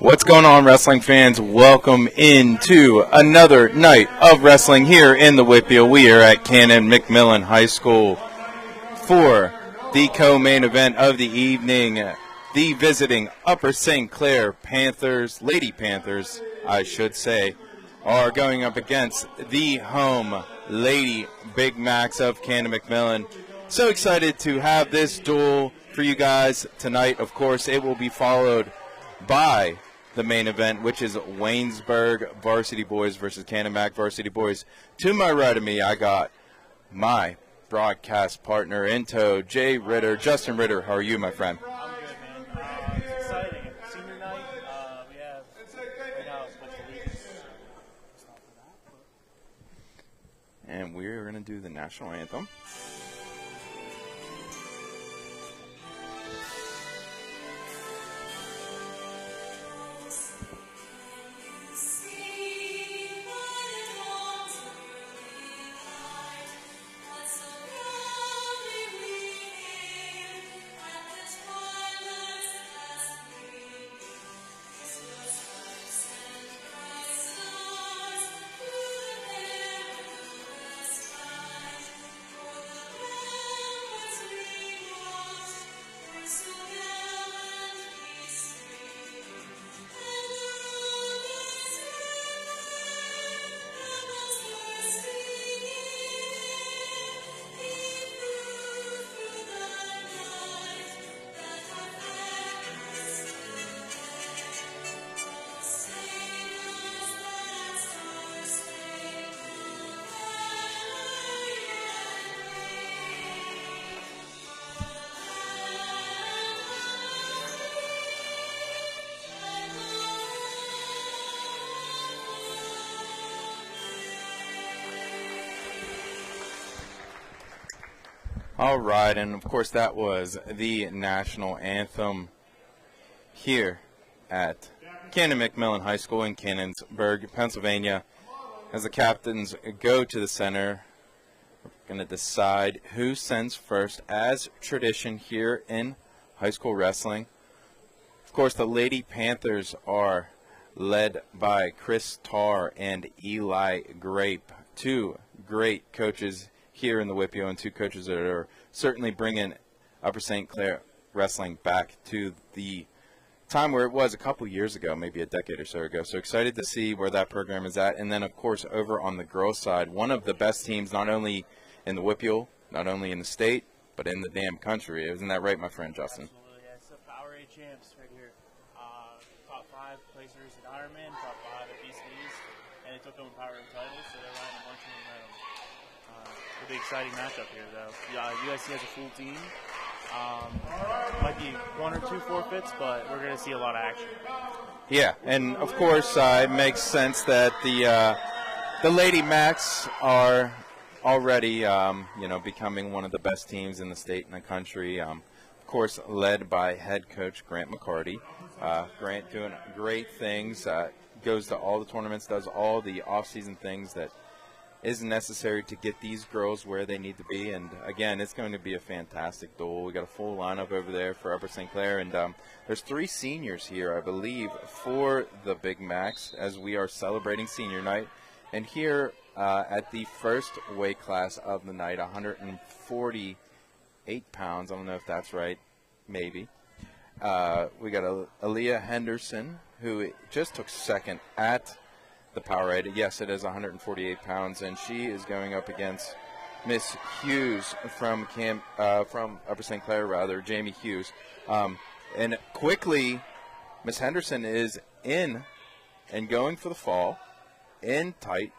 What's going on, wrestling fans? Welcome into another night of wrestling here in the Whitfield. We are at Canon Macmillan High School for the co-main event of the evening. The visiting Upper St. Clair Panthers, Lady Panthers, I should say, are going up against the home Lady Big Macs of Canon Macmillan. So excited to have this duel for you guys tonight. Of course, it will be followed by the main event, which is Waynesburg Varsity Boys versus Canon Mac Varsity Boys. To my right of me, I got my broadcast partner in tow, Jay Ritter. Justin Ritter, how are you, my friend? I'm good, man. It's exciting. Senior night, we have right now a bunch of leagues. And we're going to do the national anthem. All right, and of course that was the national anthem here at Canon Macmillan High School in Cannonsburg, Pennsylvania. As the captains go to the center, we're going to decide who sends first, as tradition here in high school wrestling. Of course, the Lady Panthers are led by Chris Tarr and Eli Grape, two great coaches here in the Whitfield, and two coaches that are certainly bringing Upper St. Clair wrestling back to the time where it was a couple years ago, maybe a decade or so ago. So excited to see where that program is at. And then, of course, over on the girls' side, one of the best teams not only in the Whitfield, not only in the state, but in the damn country. Isn't that right, my friend Justin? Absolutely, yeah. It's the Power 8 champs right here. Top 5 placers at Ironman, top 5 at BCDs, and they took home Power 8 titles, so they're riding a bunch of momentum. It'll be an exciting matchup here, though. USC has a full team. Might be 1 or 2 forfeits, but we're going to see a lot of action. Yeah, and of course it makes sense that the Lady Macs are already becoming one of the best teams in the state and the country. Of course, led by head coach Grant McCarty. Grant doing great things. Goes to all the tournaments, does all the off-season things that is necessary to get these girls where they need to be. And again, it's going to be a fantastic duel. We got a full lineup over there for Upper St. Clair, and there's 3 seniors here, I believe, for the Big Macs as we are celebrating senior night. And here at the first weight class of the night, 148 pounds. I don't know if that's right, maybe. We got Aaliyah Henderson, who just took second at the Power 8. Yes, it is 148 pounds, and she is going up against Miss Hughes from Upper St. Clair, Jamie Hughes. And quickly, Miss Henderson is in and going for the fall, in tight,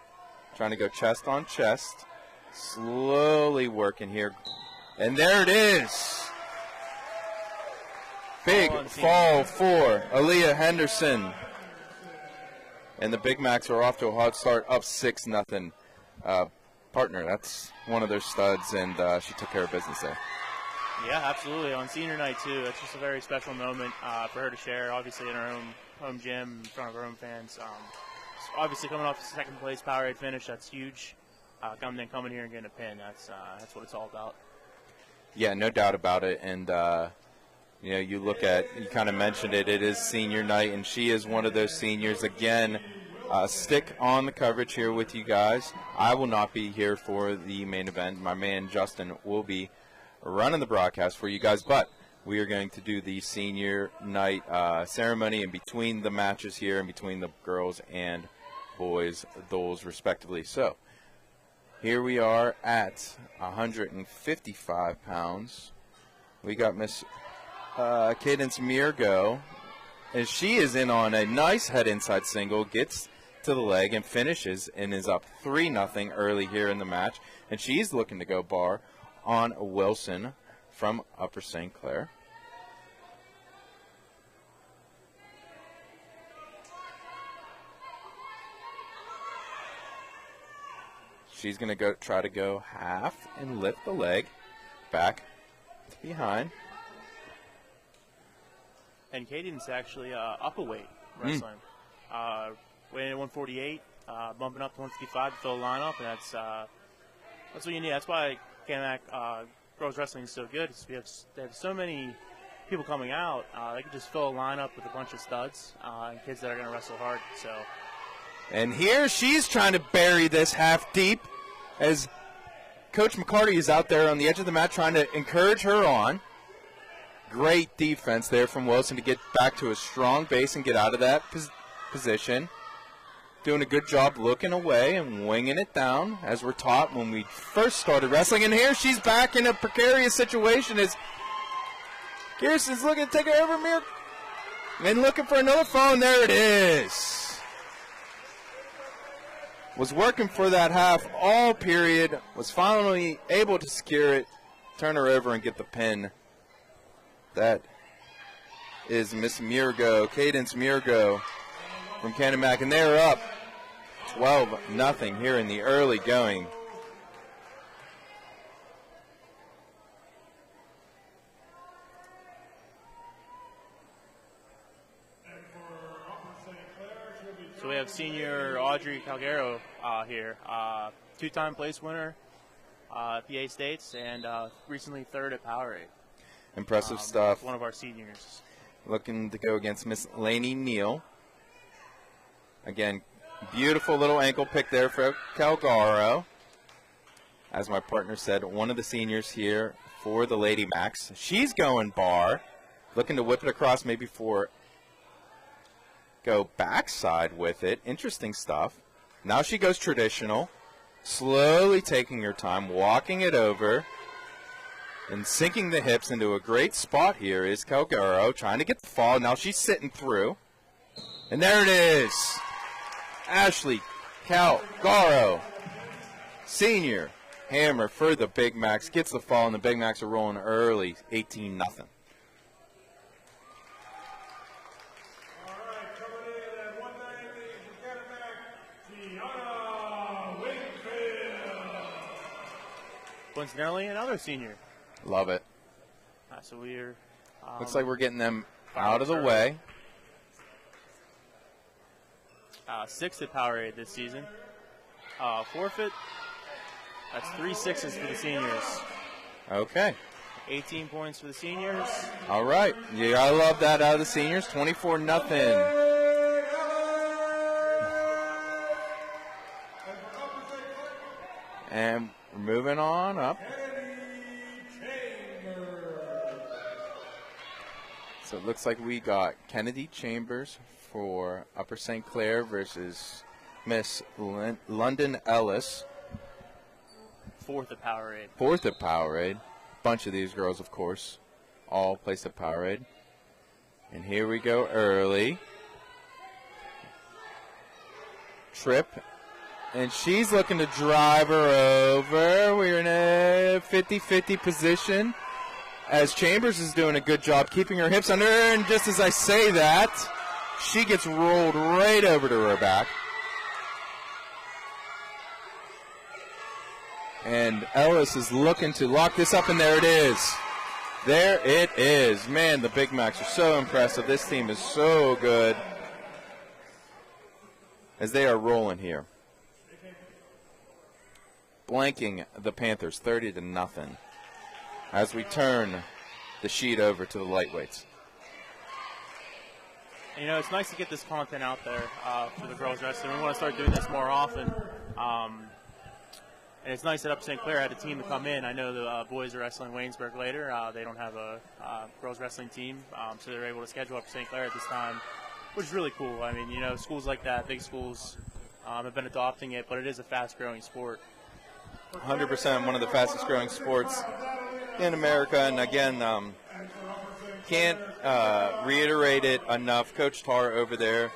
trying to go chest on chest, slowly working here. And there it is. Big fall for Aaliyah Henderson. And the Big Macs are off to a hot start, up 6-0. Partner, that's one of their studs, and she took care of business there. Yeah, absolutely. On senior night, too, it's just a very special moment for her to share, obviously, in her own home gym, in front of her own fans. Obviously, coming off the second place Power 8 finish, that's huge. Coming here and getting a pin, that's what it's all about. Yeah, no doubt about it. And You know, you kind of mentioned it, it is senior night, and she is one of those seniors. Again, stick on the coverage here with you guys. I will not be here for the main event. My man Justin will be running the broadcast for you guys, but we are going to do the senior night ceremony in between the matches here, in between the girls and boys, those respectively. So here we are at 155 pounds. We got Miss Cadence Mirgo, and she is in on a nice head inside single, gets to the leg and finishes and is up 3-0 early here in the match. And she's looking to go bar on Wilson from Upper St. Clair. She's going to try to go half and lift the leg back to behind. And Cadence actually up a weight wrestling. Weighing at 148, bumping up to 155 to fill the lineup, and that's what you need. That's why Canon Mac Girls Wrestling is so good. They have so many people coming out. They can just fill a lineup with a bunch of studs and kids that are going to wrestle hard. So. And here she's trying to bury this half deep as Coach McCarty is out there on the edge of the mat trying to encourage her on. Great defense there from Wilson to get back to a strong base and get out of that position. Doing a good job looking away and winging it down as we're taught when we first started wrestling. And here she's back in a precarious situation as Kirsten's looking to take her over Mir and looking for another phone. There it is. Was working for that half all period. Was finally able to secure it, turn her over and get the pin. That is Miss Mirgo, Cadence Mirgo from Canon Mac, and they're up 12-0 here in the early going. So we have senior Audrey Calgaro here, two-time place winner at the A-States, and recently third at Powerade. Impressive stuff. One of our seniors. Looking to go against Miss Lainey Neal. Again, beautiful little ankle pick there for Calgaro. As my partner said, one of the seniors here for the Lady Macs. She's going bar. Looking to whip it across maybe for go backside with it. Interesting stuff. Now she goes traditional. Slowly taking her time, walking it over. And sinking the hips into a great spot here is Calgaro, trying to get the fall. Now she's sitting through. And there it is. Ashley Calgaro, senior hammer for the Big Macs. Gets the fall, and the Big Macs are rolling early, 18-0. Coincidentally, another senior. Love it. So we're looks like we're getting them out of the way. Sixth at Powerade this season. Forfeit. That's 3 6s for the seniors. Okay. 18 points for the seniors. All right. Yeah, I love that out of the seniors. 24-0. And we're moving on up. So it looks like we got Kennedy Chambers for Upper St. Clair versus Miss London Ellis. Fourth at Powerade. Fourth at Powerade. Bunch of these girls, of course, all placed at Powerade. And here we go early. Trip. And she's looking to drive her over. We're in a 50-50 position as Chambers is doing a good job keeping her hips under her. And just as I say that, she gets rolled right over to her back. And Ellis is looking to lock this up, and there it is. There it is. Man, the Big Macs are so impressive. This team is so good as they are rolling here. Blanking the Panthers 30-0. As we turn the sheet over to the lightweights. You know, it's nice to get this content out there for the girls wrestling. We want to start doing this more often. And it's nice that Upper St. Clair had a team to come in. I know the boys are wrestling Waynesburg later. They don't have a girls wrestling team, so they're able to schedule Upper St. Clair at this time, which is really cool. I mean, you know, schools like that, big schools, have been adopting it, but it is a fast-growing sport. 100% one of the fastest growing sports in America. And again, can't reiterate it enough. Coach Tarr over there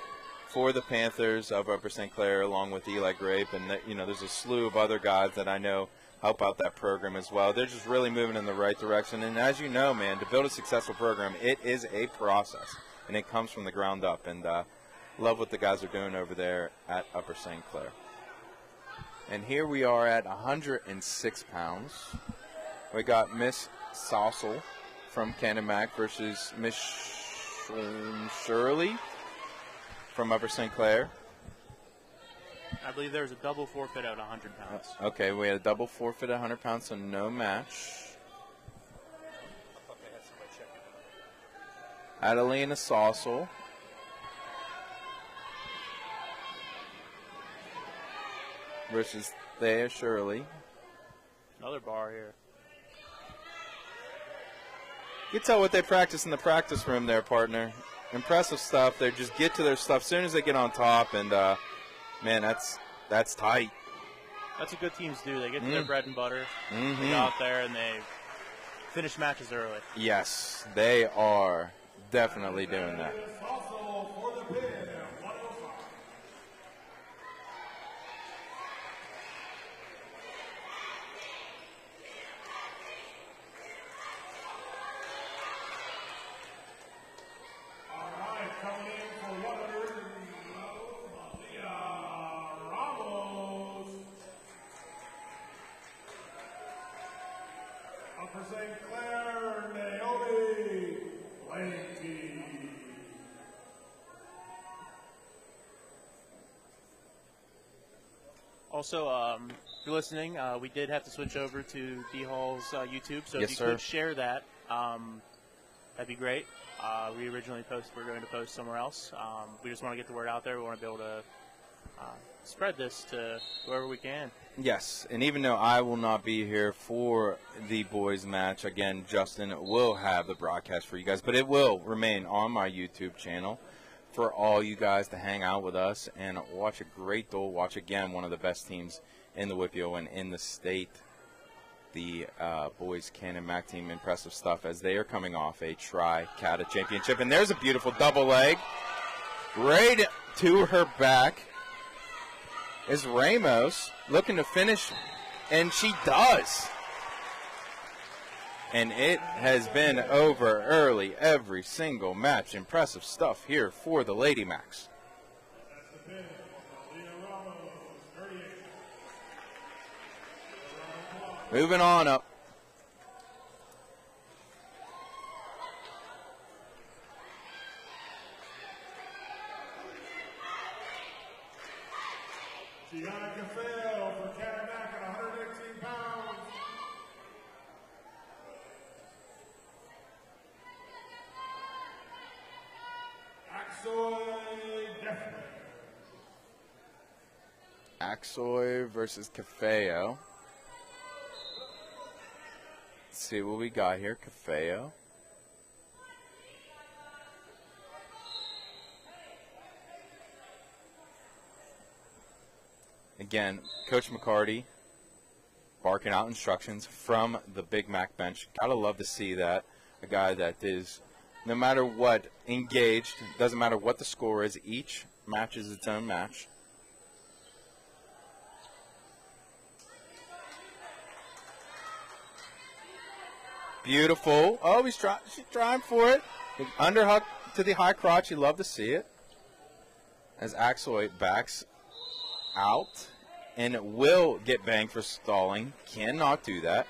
for the Panthers of Upper St. Clair, along with Eli Grape, and you know, there's a slew of other guys that I know help out that program as well. They're just really moving in the right direction. And as you know, man, to build a successful program, it is a process, and it comes from the ground up. And love what the guys are doing over there at Upper St. Clair. And here we are at 106 pounds. We got Miss Sossel from Canon Mac versus Miss Shirley from Upper St. Clair. I believe there was a double forfeit at 100 pounds. Okay, we had a double forfeit at 100 pounds, so no match. Adelina Sossel versus Thea Shirley. Another bar here. You can tell what they practice in the practice room there, partner. Impressive stuff. They just get to their stuff as soon as they get on top, and man, that's tight. That's what good teams do. They get to their bread and butter. They go out there and they finish matches early. Yes, they are definitely doing that. St. Clair, Naomi Blanky. Also, if you're listening, we did have to switch over to D Hall's YouTube, so Yes, if you sir. could share that, that'd be great. We originally were going to post somewhere else. We just want to get the word out there. We want to be able to spread this to whoever we can. Yes, and even though I will not be here for the boys match, again, Justin will have the broadcast for you guys, but it will remain on my YouTube channel for all you guys to hang out with us and watch a great duel, watch again one of the best teams in the WIPIO and in the state. The boys Canon Mac team, impressive stuff as they are coming off a Tri-Cata championship. And there's a beautiful double leg right to her back is Ramos looking to finish, and she does. And it has been over early every single match. Impressive stuff here for the Lady Macs. Moving on up. Gianna Cafeo for Canon Mac at 118 pounds. Axoy Defner. Axoy versus Cafeo. Let's see what we got here. Cafeo. Again, Coach McCarty barking out instructions from the Big Mac bench. Gotta love to see that. A guy that is, no matter what, engaged. Doesn't matter what the score is. Each match is its own match. Beautiful. Oh, she's trying for it. Underhook to the high crotch. You love to see it. As Axoy backs out and will get banged for stalling. Cannot do that.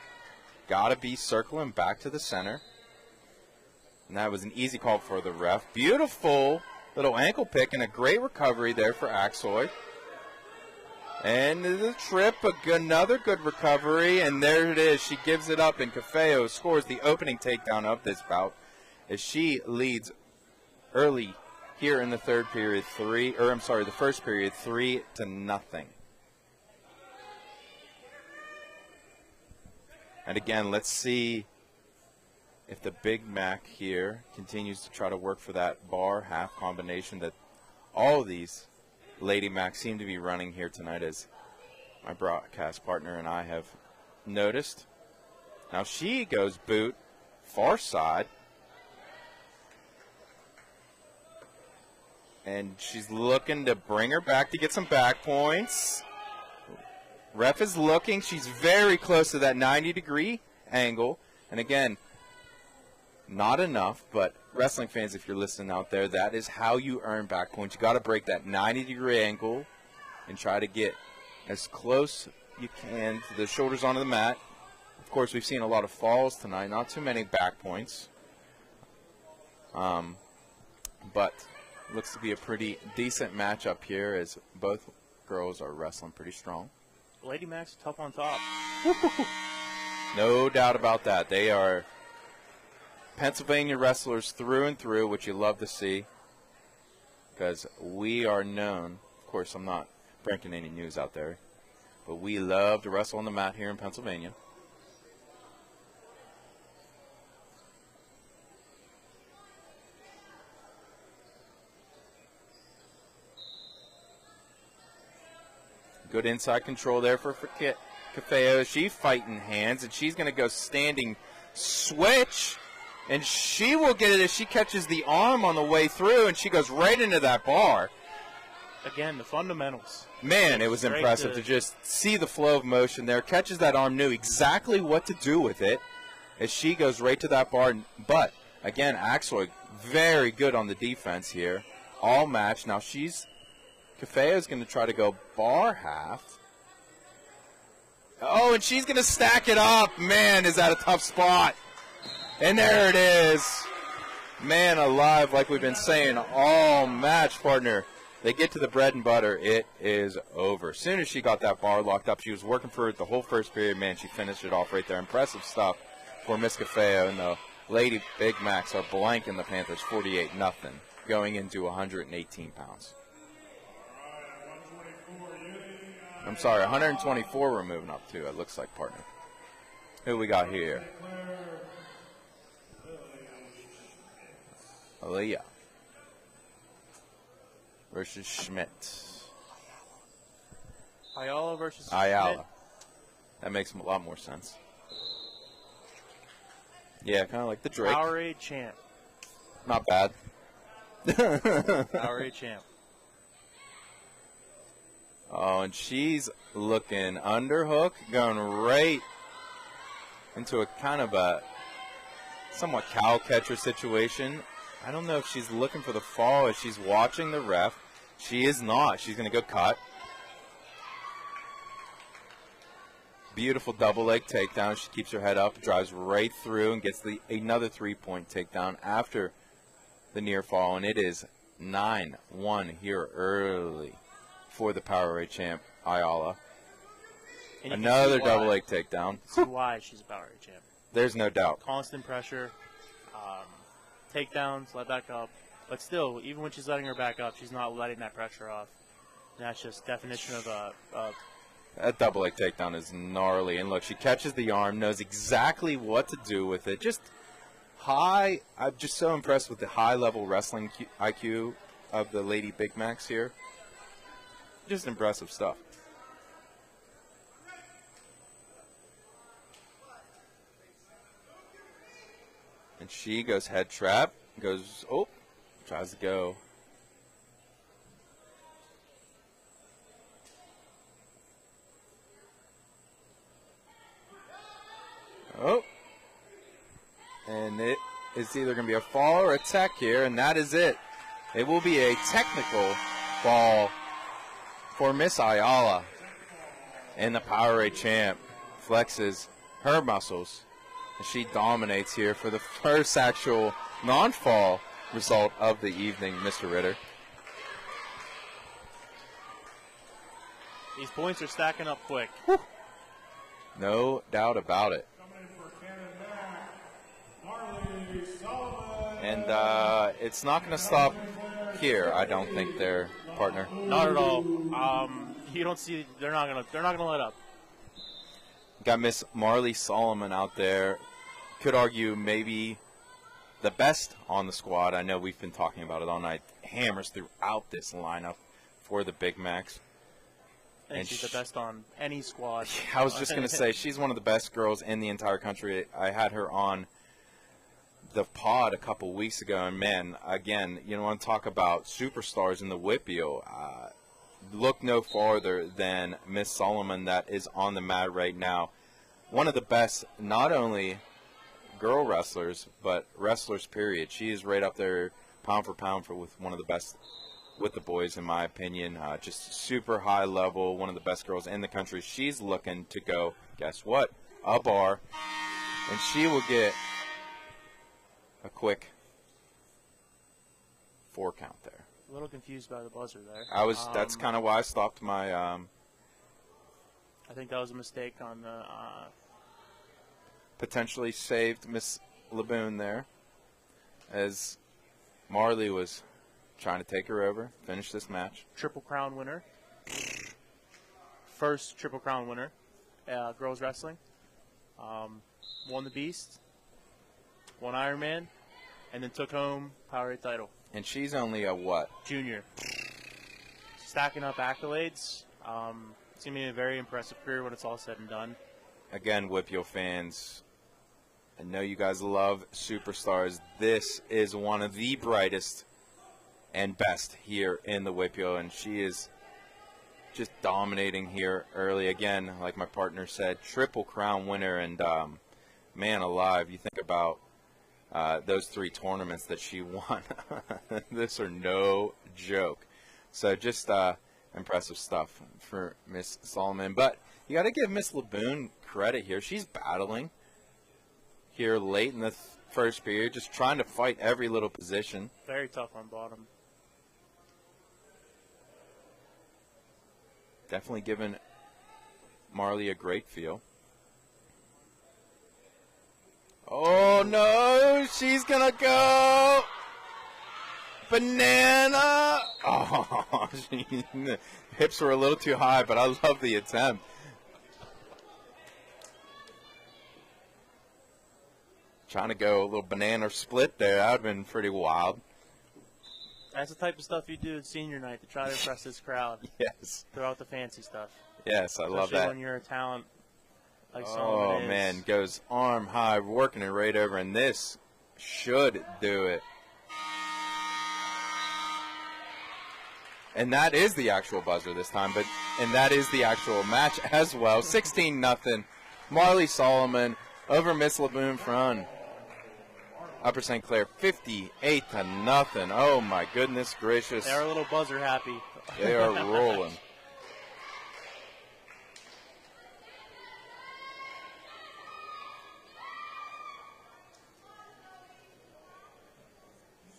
Gotta be circling back to the center. And that was an easy call for the ref. Beautiful little ankle pick and a great recovery there for Axoy. And the trip, another good recovery, and there it is. She gives it up, and Cafeo scores the opening takedown of this bout as she leads early here in the third period, the first period, 3-0. And again, let's see if the Big Mac here continues to try to work for that bar half combination that all of these Lady Macs seem to be running here tonight, as my broadcast partner and I have noticed. Now she goes boot, far side. And she's looking to bring her back to get some back points. Ref is looking. She's very close to that 90-degree angle. And again, not enough, but wrestling fans, if you're listening out there, that is how you earn back points. You got to break that 90-degree angle and try to get as close you can to the shoulders onto the mat. Of course, we've seen a lot of falls tonight, not too many back points. But looks to be a pretty decent matchup here, as both girls are wrestling pretty strong. Lady Mac's tough on top. No doubt about that. They are Pennsylvania wrestlers through and through, which you love to see, because we are known. Of course, I'm not breaking any news out there, but we love to wrestle on the mat here in Pennsylvania. Good inside control there for Cafeo. She's fighting hands, and she's going to go standing switch, and she will get it as she catches the arm on the way through, and she goes right into that bar. Again, the fundamentals. Man, it was impressive to just see the flow of motion there. Catches that arm, knew exactly what to do with it as she goes right to that bar. But, again, Axel, very good on the defense here. All match. Now Cafeo is going to try to go bar half. Oh, and she's going to stack it up. Man, is that a tough spot. And there it is. Man alive, like we've been saying all match, partner. They get to the bread and butter. It is over. As soon as she got that bar locked up, she was working for it the whole first period. Man, she finished it off right there. Impressive stuff for Miss Cafeo. And the Lady Big Macs are blanking the Panthers 48-0 going into 118 pounds. I'm sorry, 124 we're moving up to, it looks like, partner. Who we got here? Aaliyah versus Schmidt. Ayala versus Ayala. Schmidt. That makes a lot more sense. Yeah, kind of like the Drake. Powerade champ. Not bad. Powerade champ. Oh, and she's looking underhook, going right into a kind of a somewhat cow catcher situation. I don't know if she's looking for the fall as she's watching the ref. She is not. She's going to go cut. Beautiful double leg takedown. She keeps her head up, drives right through, and gets another three-point takedown after the near fall. And it is 9-1 here early for the Powerade champ, Ayala. Another double leg takedown. See why she's a Powerade champ. There's no doubt. Constant pressure, takedowns, let back up. But still, even when she's letting her back up, she's not letting that pressure off. And that's just definition of that double leg takedown is gnarly. And look, she catches the arm, knows exactly what to do with it. Just high. I'm just so impressed with the high-level wrestling IQ of the Lady Big Macs here. Just impressive stuff. And she goes head trap, tries to go. Oh. And it is either going to be a fall or a tech here, and that is it. It will be a technical fall for Miss Ayala. And the Powerade champ flexes her muscles. And she dominates here for the first actual non-fall result of the evening, Mr. Ritter. These points are stacking up quick. No doubt about it. Coming in for Canon Mac, Marley Solomon. And it's not going to stop here, I don't think, their partner. Not at all. You don't see. They're not gonna let up. Got Miss Marley Solomon out there. Could argue maybe the best on the squad. I know we've been talking about it all night. Hammers throughout this lineup for the Big Macs. And she's the best on any squad. I was just going to say, she's one of the best girls in the entire country. I had her on the pod a couple weeks ago, and man, again, you want to talk about superstars in the Whippio. Look no farther than Miss Solomon that is on the mat right now. One of the best, not only girl wrestlers, but wrestlers, period. She is right up there, pound for pound, with one of the best with the boys, in my opinion. Just super high level, one of the best girls in the country. She's looking to go, guess what, a bar, and she will get a quick 4 count there. A little confused by the buzzer there. That's kind of why I stopped my. I think that was a mistake on the. Potentially saved Miss Laboon there, as Marley was trying to take her over, finish this match. Triple Crown winner. First Triple Crown winner, girls wrestling. Won the Beast, won Ironman, and then took home Powerade title. And she's only a what? Junior. Stacking up accolades. It's going to be a very impressive career when it's all said and done. Again, Whippio fans, I know you guys love superstars. This is one of the brightest and best here in the Whippio, and she is just dominating here early. Again, like my partner said, Triple Crown winner, and man alive, you think about those 3 tournaments that she won. This are no joke. So just impressive stuff for Miss Solomon. But you got to give Miss Laboon credit here. She's battling here late in the first period, just trying to fight every little position. Very tough on bottom. Definitely giving Marley a great feel. Oh, no, she's going to go. Banana. Oh, hips were a little too high, but I love the attempt. Trying to go a little banana split there. That would have been pretty wild. That's the type of stuff you do at senior night to try to impress this crowd. Yes. Throw out the fancy stuff. Yes, I love Especially that. when you're a talent like Solomon is. Man, goes arm high, working it right over, and this should do it. And that is the actual buzzer this time, and that is the actual match as well. 16-0. Marley Solomon over Miss Laboon from Upper St. Clair, 58-0. Oh my goodness gracious! They're a little buzzer happy. They are rolling.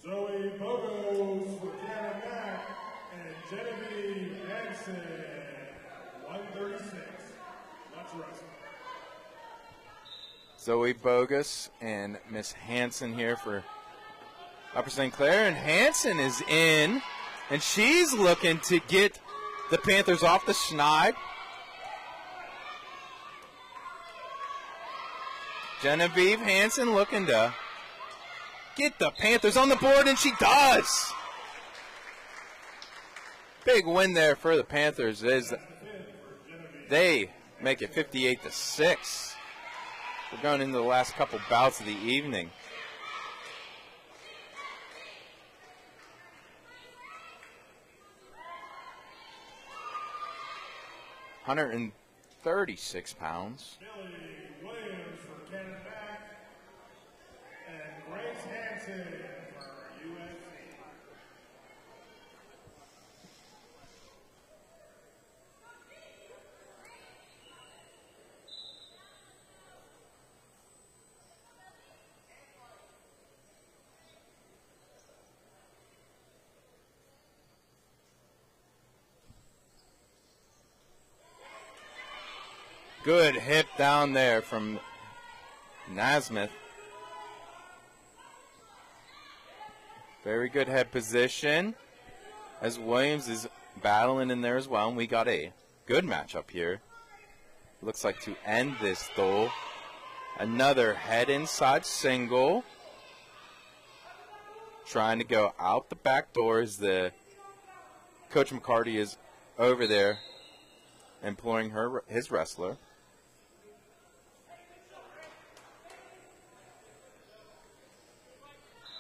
Zoe Bogos for Canon Mac and Genevieve Hansen, 136. Let's wrestle. Zoe Bogus and Miss Hansen here for Upper St. Clair, and Hansen is in, and she's looking to get the Panthers off the schneid. Genevieve Hansen looking to get the Panthers on the board, and she does. Big win there for the Panthers as they make it 58-6. We're going into the last couple bouts of the evening. £136. Billy Williams for Canon Mac and Grace Hansen for USC. Good hip down there from Naismith. Very good head position as Williams is battling in there as well. And we got a good matchup here. Looks like to end this duel. Another head inside single. Trying to go out the back door as the Coach McCarty is over there imploring his wrestler.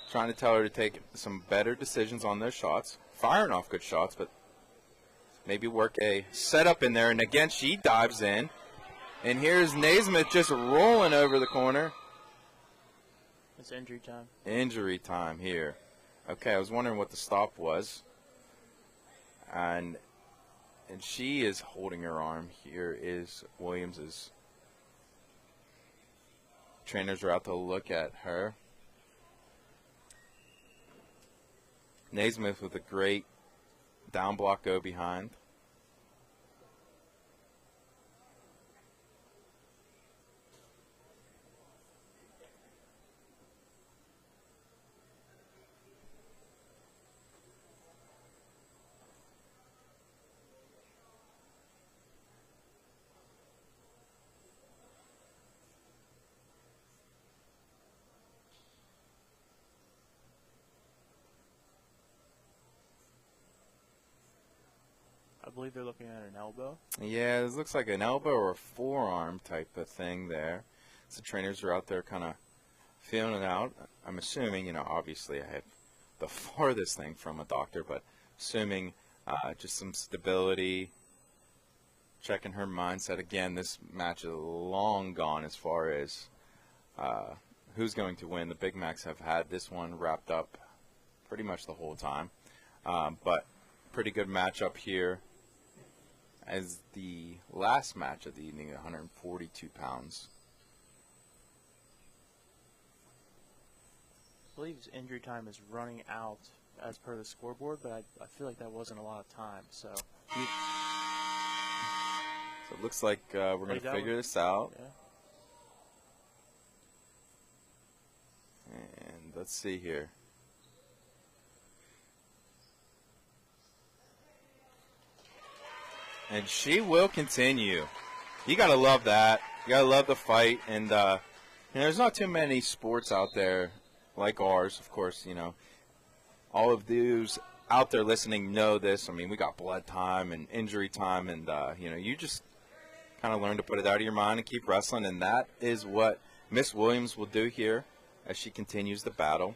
Trying to tell her to take some better decisions on those shots. Firing off good shots, but maybe work a setup in there. And again, she dives in. And here's Naismith just rolling over the corner. It's injury time. Injury time here. Okay, I was wondering what the stop was. And she is holding her arm. Here is Williams's. Trainers are out to look at her. Naismith with a great down block go behind. I believe they're looking at an elbow. Yeah, this looks like an elbow or a forearm type of thing there. So trainers are out there kind of feeling it out. I'm assuming, obviously I have the farthest thing from a doctor, but assuming just some stability, checking her mindset. Again, this match is long gone as far as who's going to win. The Big Macs have had this one wrapped up pretty much the whole time. But pretty good matchup here as the last match of the evening at 142 pounds. I believe his injury time is running out as per the scoreboard, but I feel like that wasn't a lot of time. So it looks like we're going to figure this out. Yeah. And let's see here. And she will continue. You got to love that. You got to love the fight. And there's not too many sports out there like ours, of course, all of those out there listening know this. I mean, we got blood time and injury time, and, you just kind of learn to put it out of your mind and keep wrestling, and that is what Miss Williams will do here as she continues the battle.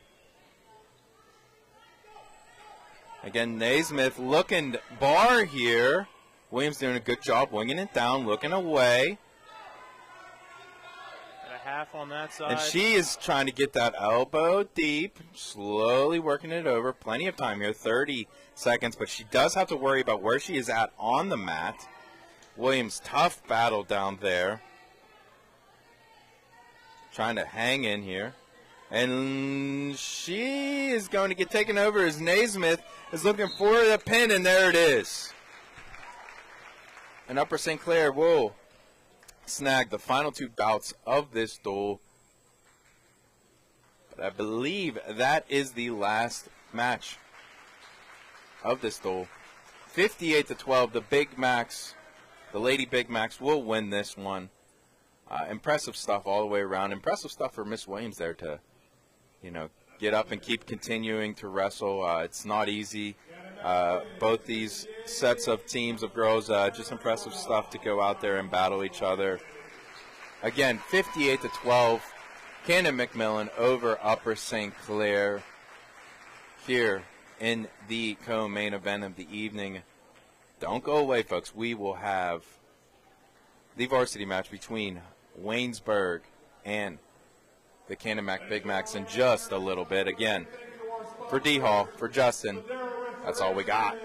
Again, Naismith looking bar here. Williams doing a good job winging it down, looking away. Half on that side. And she is trying to get that elbow deep, slowly working it over. Plenty of time here, 30 seconds, but she does have to worry about where she is at on the mat. Williams, tough battle down there. Trying to hang in here. And she is going to get taken over as Naismith is looking for the pin, and there it is. And Upper St. Clair will snag the final two bouts of this duel. But I believe that is the last match of this duel. 58-12, the Big Macs, the Lady Big Macs will win this one. Impressive stuff all the way around. Impressive stuff for Miss Williams there to, get up and keep continuing to wrestle. It's not easy. Both these sets of teams of girls, just impressive stuff to go out there and battle each other. Again, 58-12, Canon McMillan over Upper St. Clair here in the co-main event of the evening. Don't go away, folks. We will have the varsity match between Waynesburg and the Canon Mac Big Macs in just a little bit. Again, for D Hall, for Justin, that's all we got.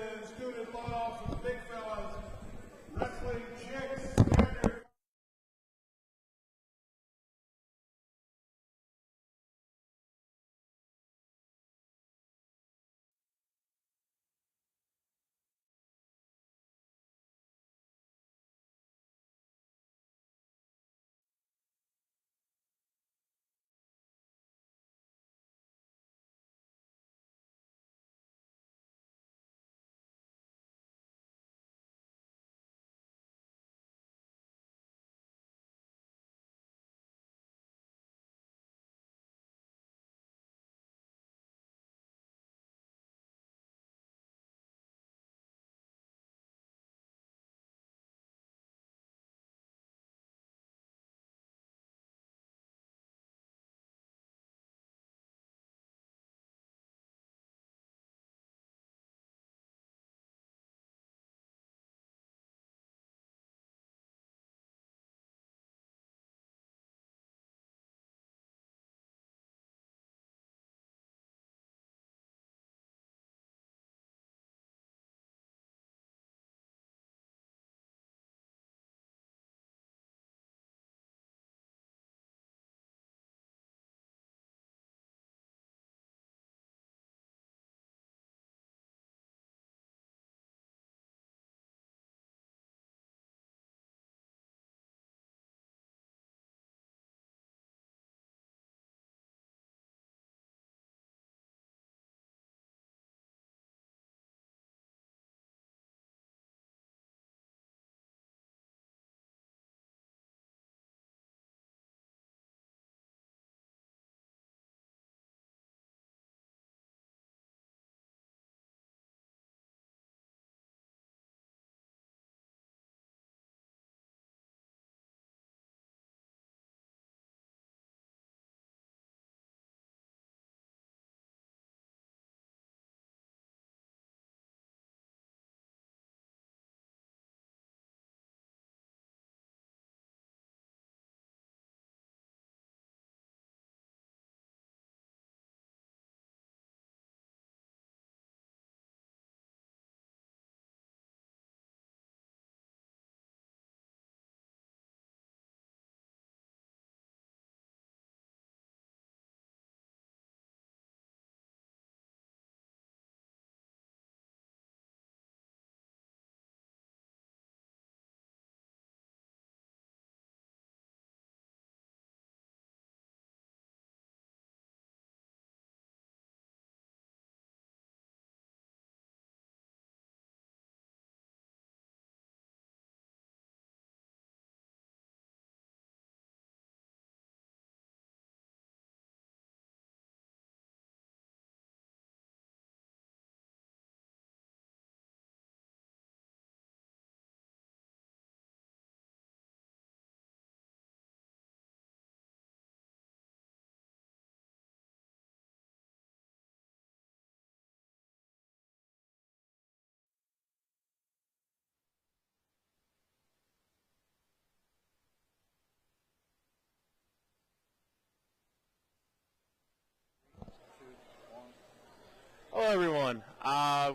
Hello, everyone.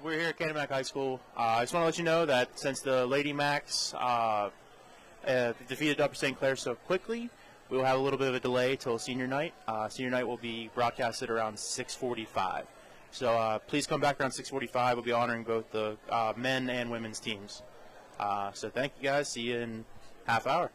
We're here at Canon Mac High School. I just want to let you know that since the Lady Macs defeated Upper St. Clair so quickly, we will have a little bit of a delay till senior night. Senior night will be broadcasted around 6:45. So please come back around 6:45. We'll be honoring both the men and women's teams. So thank you, guys. See you in half hour.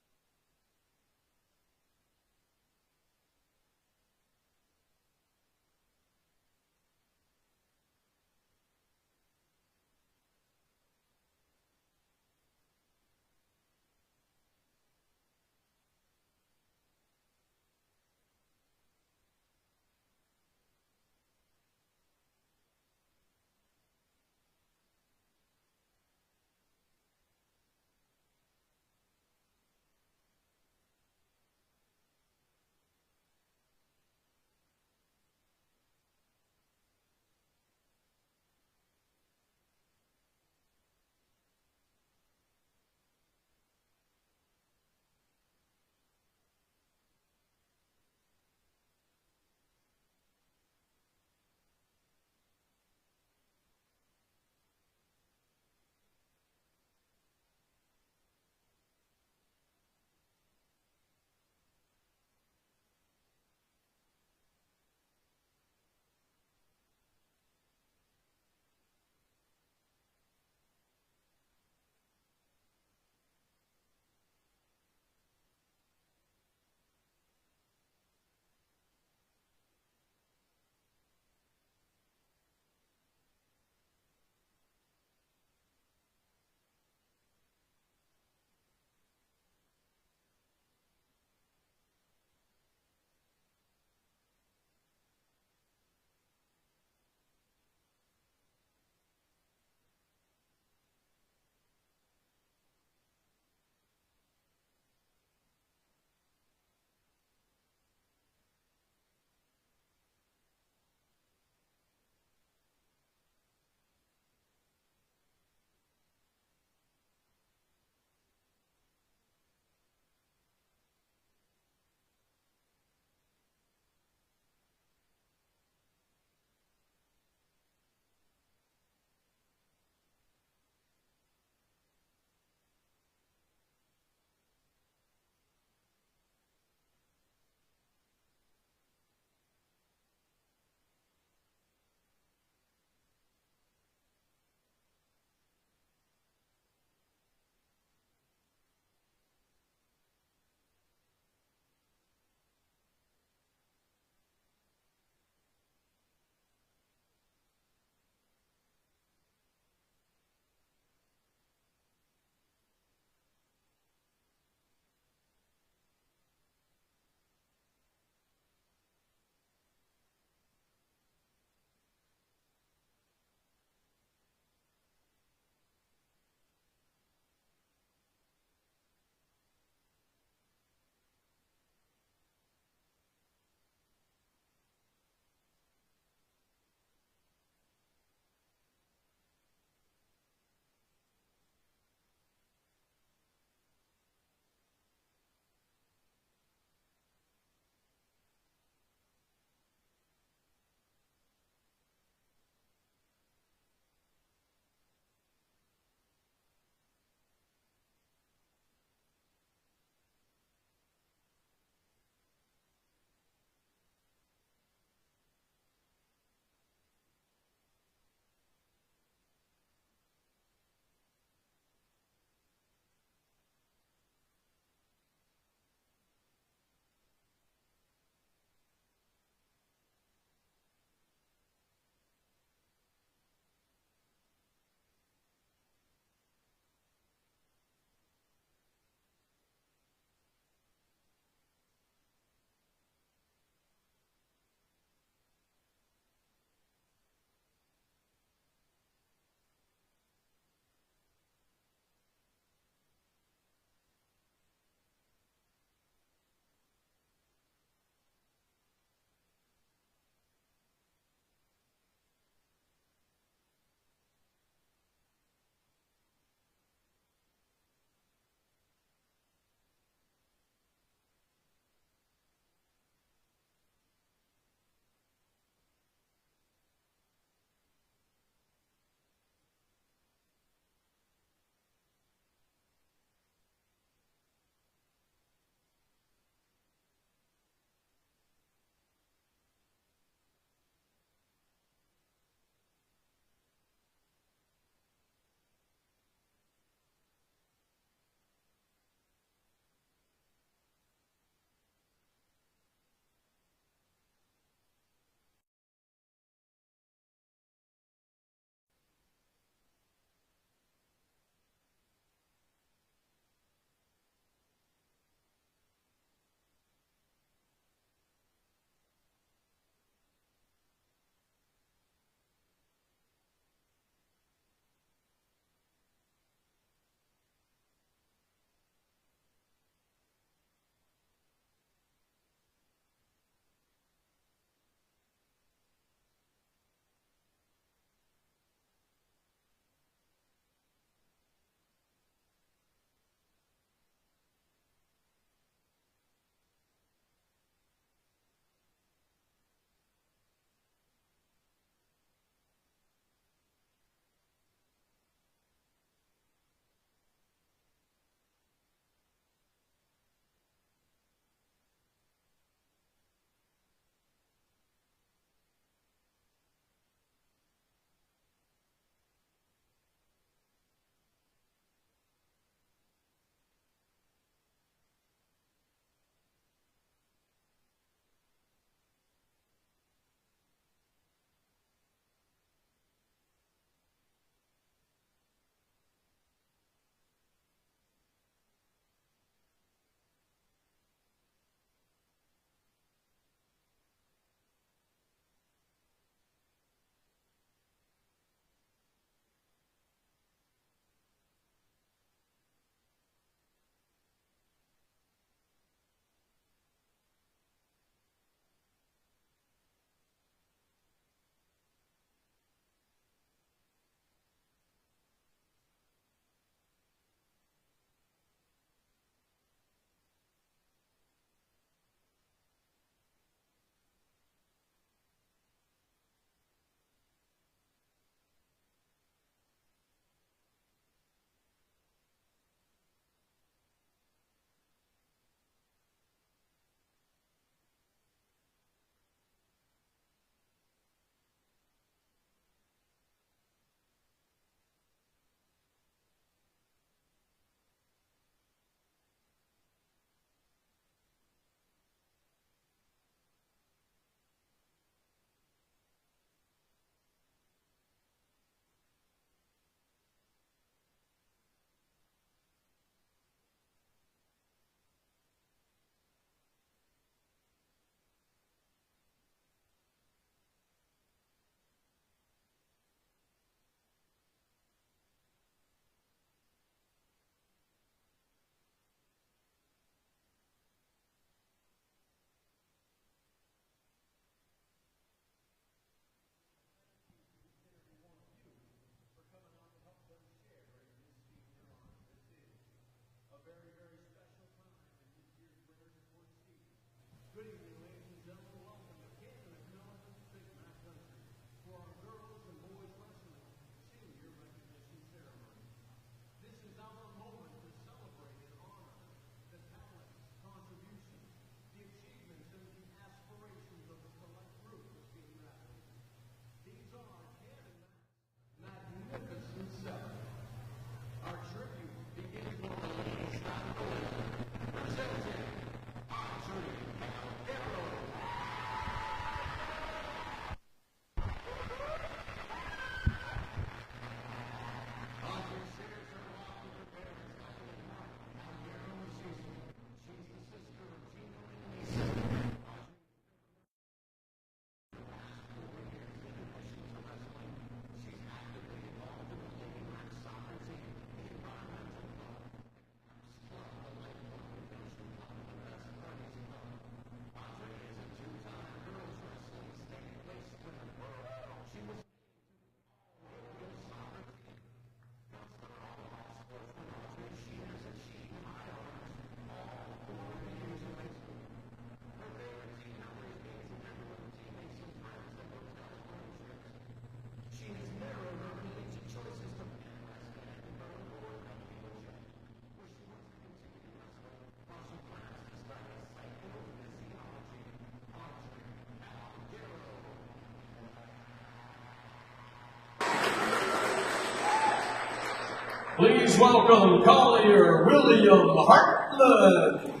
Please welcome Collier William Hartman.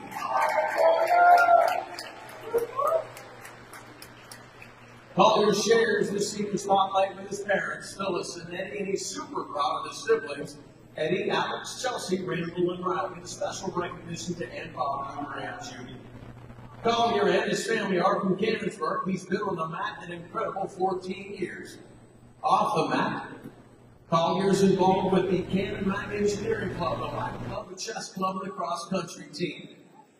Collier shares the senior spotlight with his parents, Phyllis and Eddie, and he's super proud of his siblings, Eddie, Alex, Chelsea, Randall, and Riley. A special recognition to Aunt Bob and Graham Judy. Collier and his family are from Canonsburg. He's been on the mat an incredible 14 years. Off the mat, Collier's involved with the Canon Mac Engineering Club, the Latin Club, the Chess Club, and the cross-country team.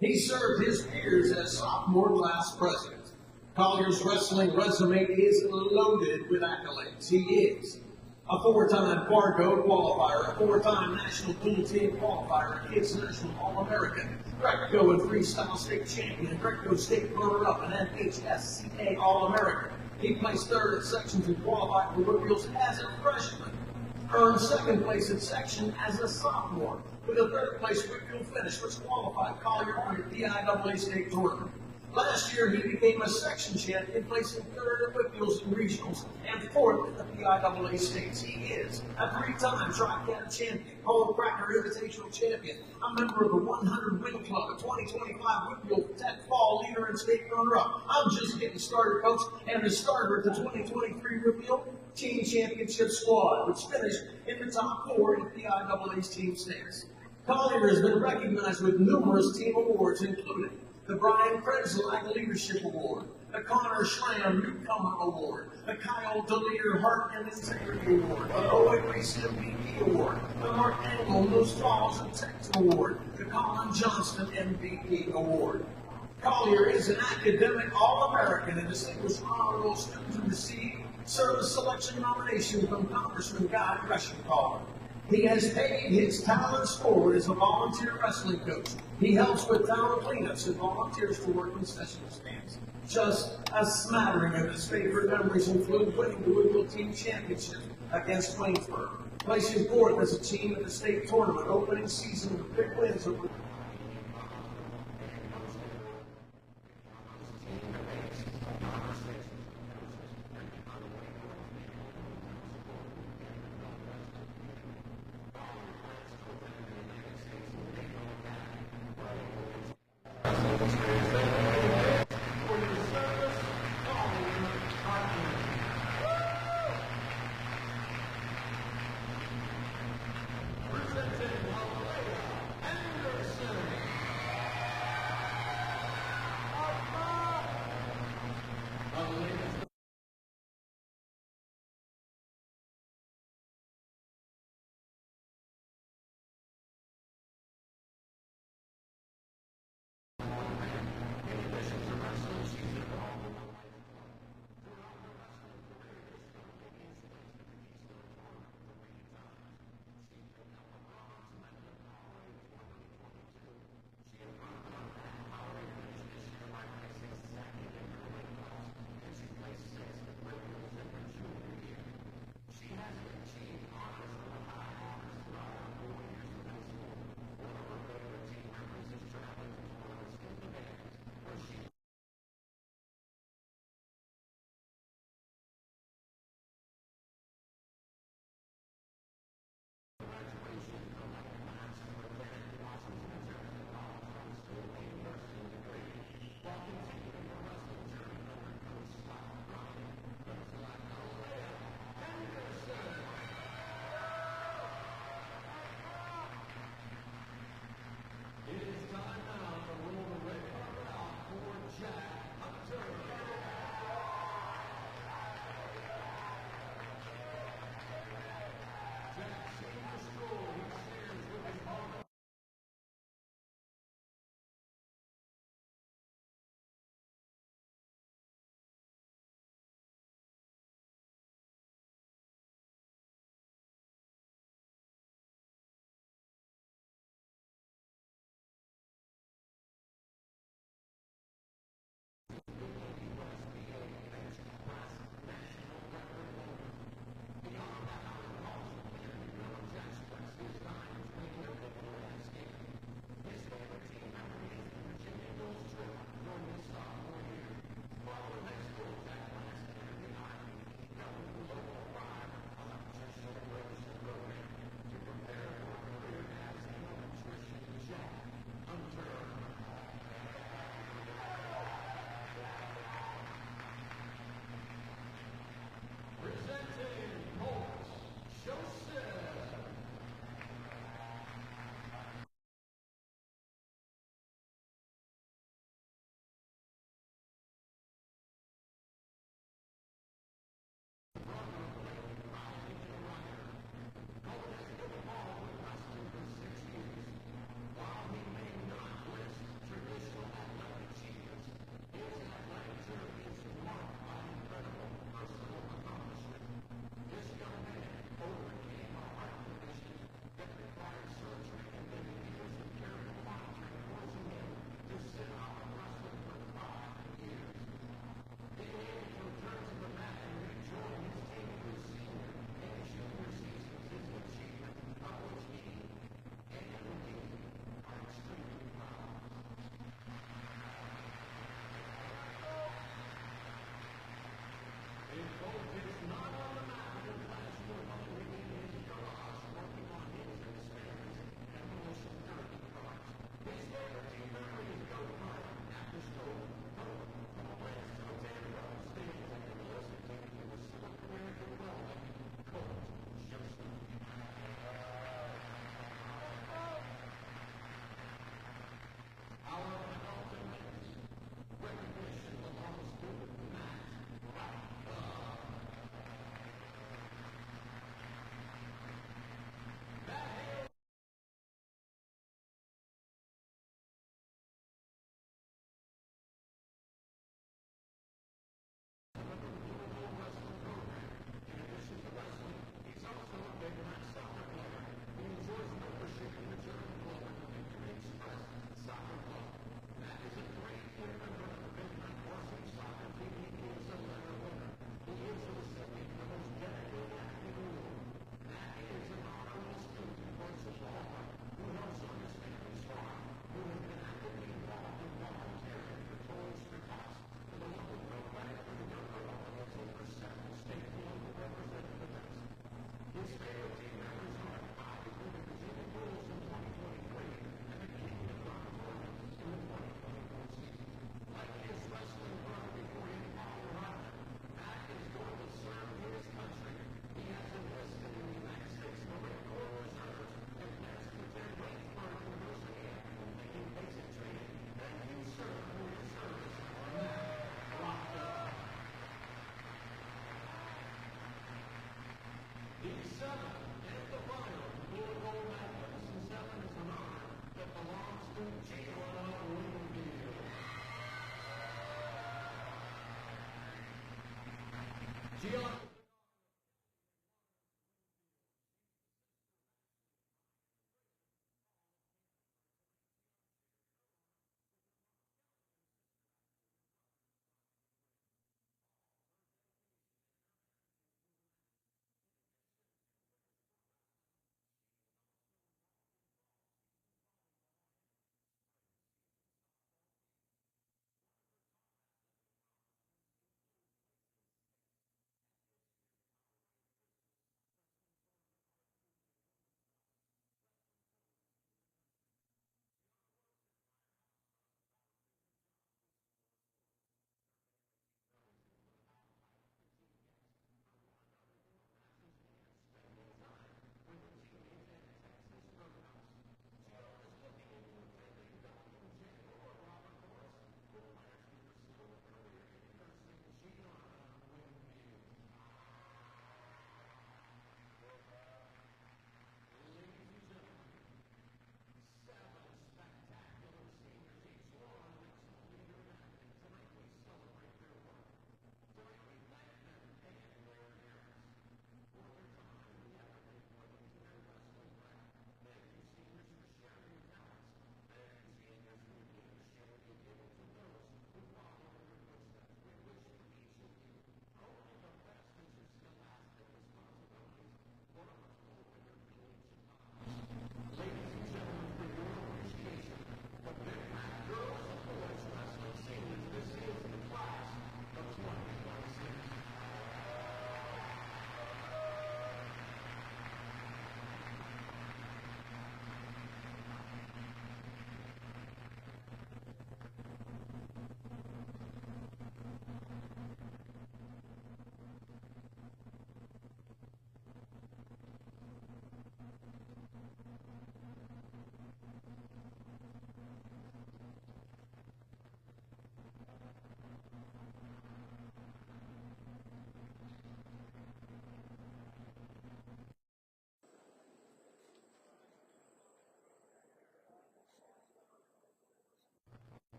He served his peers as sophomore class president. Collier's wrestling resume is loaded with accolades. He is a 4-time Fargo qualifier, a 4-time National Pool Team qualifier, a Kids National All-American, Greco and Freestyle State Champion, Greco State runner-up, and NHSCA All-American. He placed third at sections and qualified for Whitfields as a freshman. Earned second place in section as a sophomore, with a third place Whitfield finish, which qualified Collier for the PIAA state tournament. Last year, he became a section champion, placing third at Whitfields in regionals and fourth at the PIAA states. He is a 3-time Tri-Cat champion, Paul Cracker Invitational champion, a member of the 100 Win Club, a 2025 Whitfield Tech Fall leader and state runner-up. I'm just getting started, folks, and the starter at the 2023 Whitfield Team Championship squad, which finished in the top 4 in the PIAA's team stance. Collier has been recognized with numerous team awards, including the Brian Krenzelak Leadership Award, the Connor Schramm Newcomer Award, the Kyle DeLeer Heart and Integrity Award, the Owen Reese MVP Award, the Mark Engel Most Falls and Text Award, the Colin Johnston MVP Award. Collier is an academic All-American and distinguished honorable student to receive service selection nomination from Congressman Guy Reschenthal. He has paid his talents forward as a volunteer wrestling coach. He helps with talent cleanups and volunteers to work concession stands. Just a smattering of his favorite memories include winning the Whitfield Team Championship against Waynesburg, placing fourth as a team at the state tournament, opening season with big wins over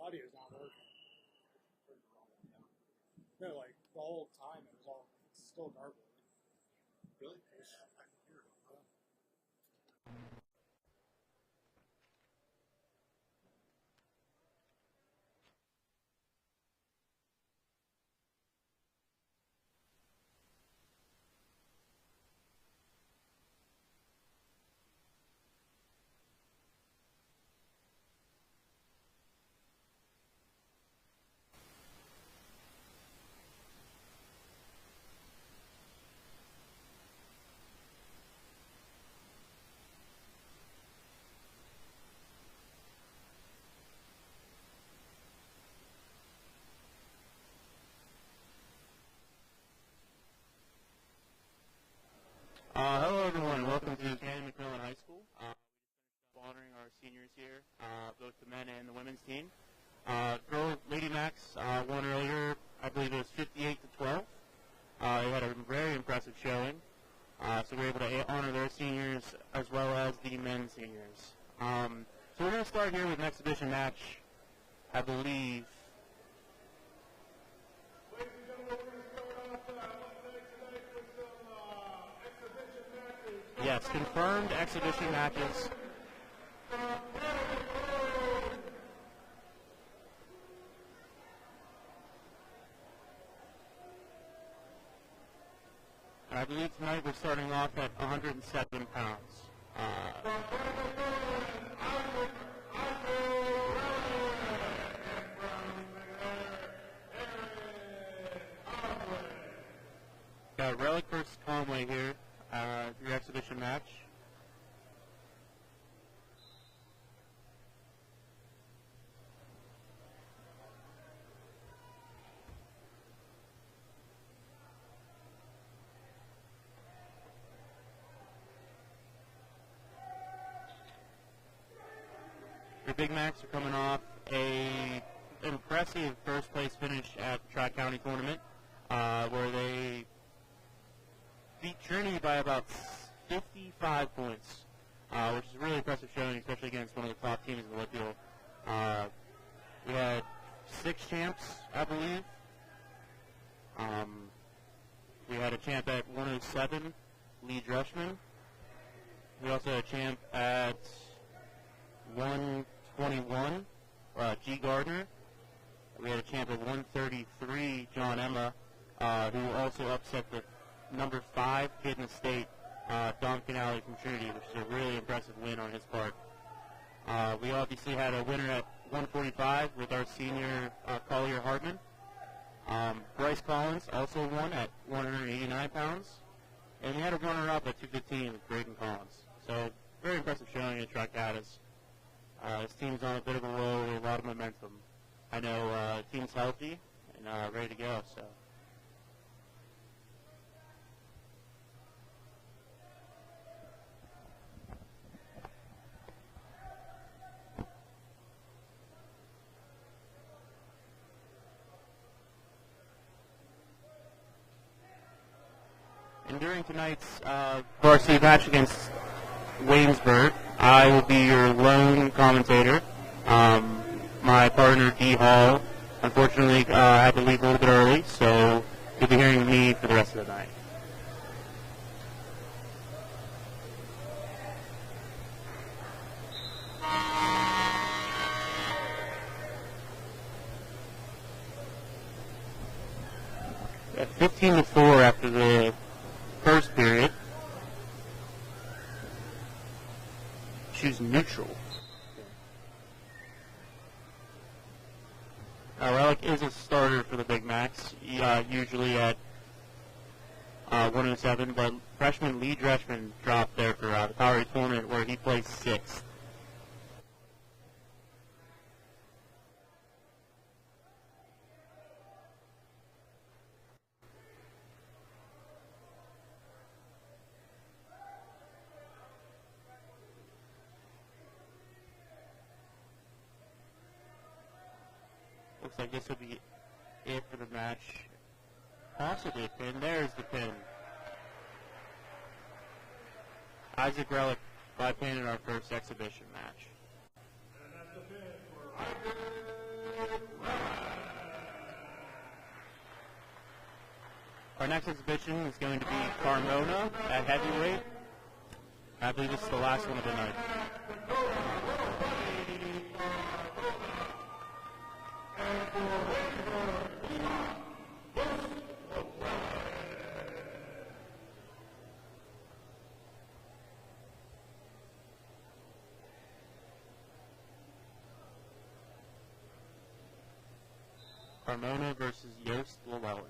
Audio's not working. No, like the whole time it was all it's still garbled. Really? I can hear it. Hello everyone, welcome to Canon both the men and the women's team. Lady Macs won earlier, I believe it was 58-12. They had a very impressive showing, so we were able to honor their seniors as well as the men's seniors. So we're going to start here with an exhibition match, I believe. Ladies and gentlemen, we're going to start off tonight with some exhibition matches. Yes, confirmed exhibition matches. I believe tonight we're starting off at 107 pounds. Got Relic versus Conway here, your exhibition match. Your Big Macs are coming off a impressive first place finish at the Tri-County Tournament, where they beat Trinity by about 55 points, which is a really impressive showing, especially against one of the top teams in the Whitfield. We had 6 champs, I believe. We had a champ at 107, Lee Dreschman. We also had a champ at 121, G. Gardner. We had a champ at 133, John Emma, who also upset the number 5 kid in the state, Dom Canale from Trinity, which is a really impressive win on his part. We obviously had a winner at 145 with our senior Collier Hartman. Bryce Collins also won at 189 pounds. And we had a runner-up at 215 with Braden Collins. So, very impressive showing at Tri-Catas. This team's on a bit of a roll with a lot of momentum. I know the team's healthy and ready to go, so. And during tonight's varsity match against Waynesburg, I will be your lone commentator. My partner, D. Hall, unfortunately had to leave a little bit early, so you'll be hearing me for the rest of the night. At 15-4 after the first period. Choose neutral. Relic is a starter for the Big Macs, usually at 107, but freshman Lee Dreschman dropped there for the Power Tournament where he placed 6th. Looks like this will be it for the match. Possibly a pin. There's the pin. Isaac Relic by pin in our first exhibition match. And that's the pin for Isaac Relic. Our next exhibition is going to be Carmona at heavyweight. I believe this is the last one of the night. Carmona versus Yost Llewellyn.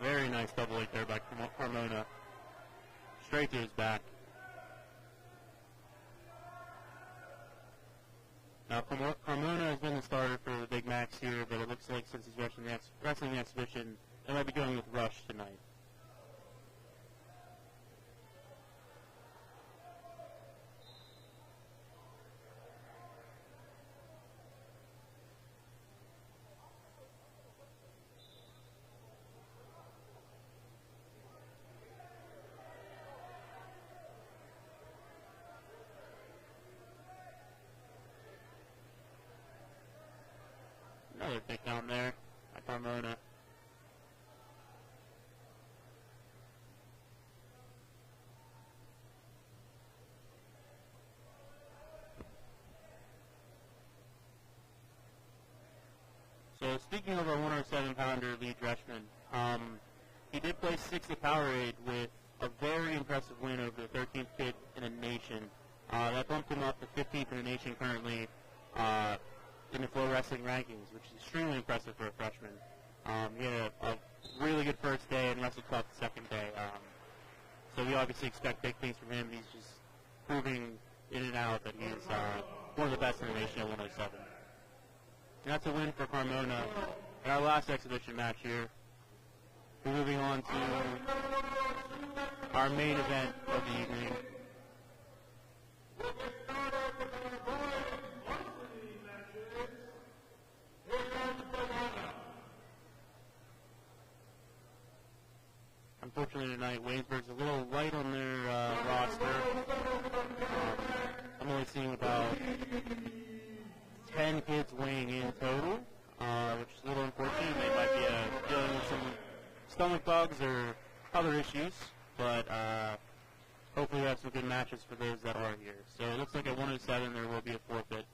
Very nice double leg there by Carmona. Straight to his back. Now Carmona has been the starter for another takedown there by Carmona. So speaking of our 107-pounder Lee Dreschman, he did place 6th at Powerade with a very impressive win over the 13th kid in a nation. That bumped him up to 15th in the nation currently in the Flow Wrestling rankings, which is extremely impressive for a freshman. He had a really good first day and wrestled tough the second day. So we obviously expect big things from him. He's just proving in and out that he's one of the best in the nation at 107. And that's a win for Carmona in our last exhibition match here. We're moving on to our main event of the evening. Unfortunately tonight, Waynesburg's a little light on their roster. I'm only seeing about 10 kids weighing in total, which is a little unfortunate. They might be dealing with some stomach bugs or other issues, but hopefully we have some good matches for those that are here. So it looks like at 107 there will be a forfeit.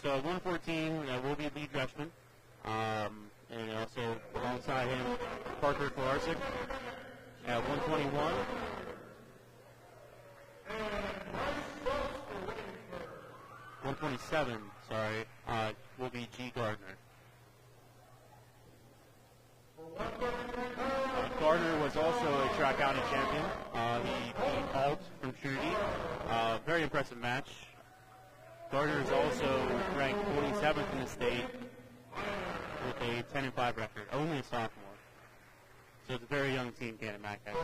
So at 114, will be Lee Dreschman, and also alongside him, Parker Kolarczyk. At 121, will be G. Gardner. Gardner was also a Tri-County champion. He beat Alt from Trudy. Very impressive match. Gardner is also ranked 47th in the state with a 10-5 record, only a sophomore. So it's a very young team, Canon Mac has.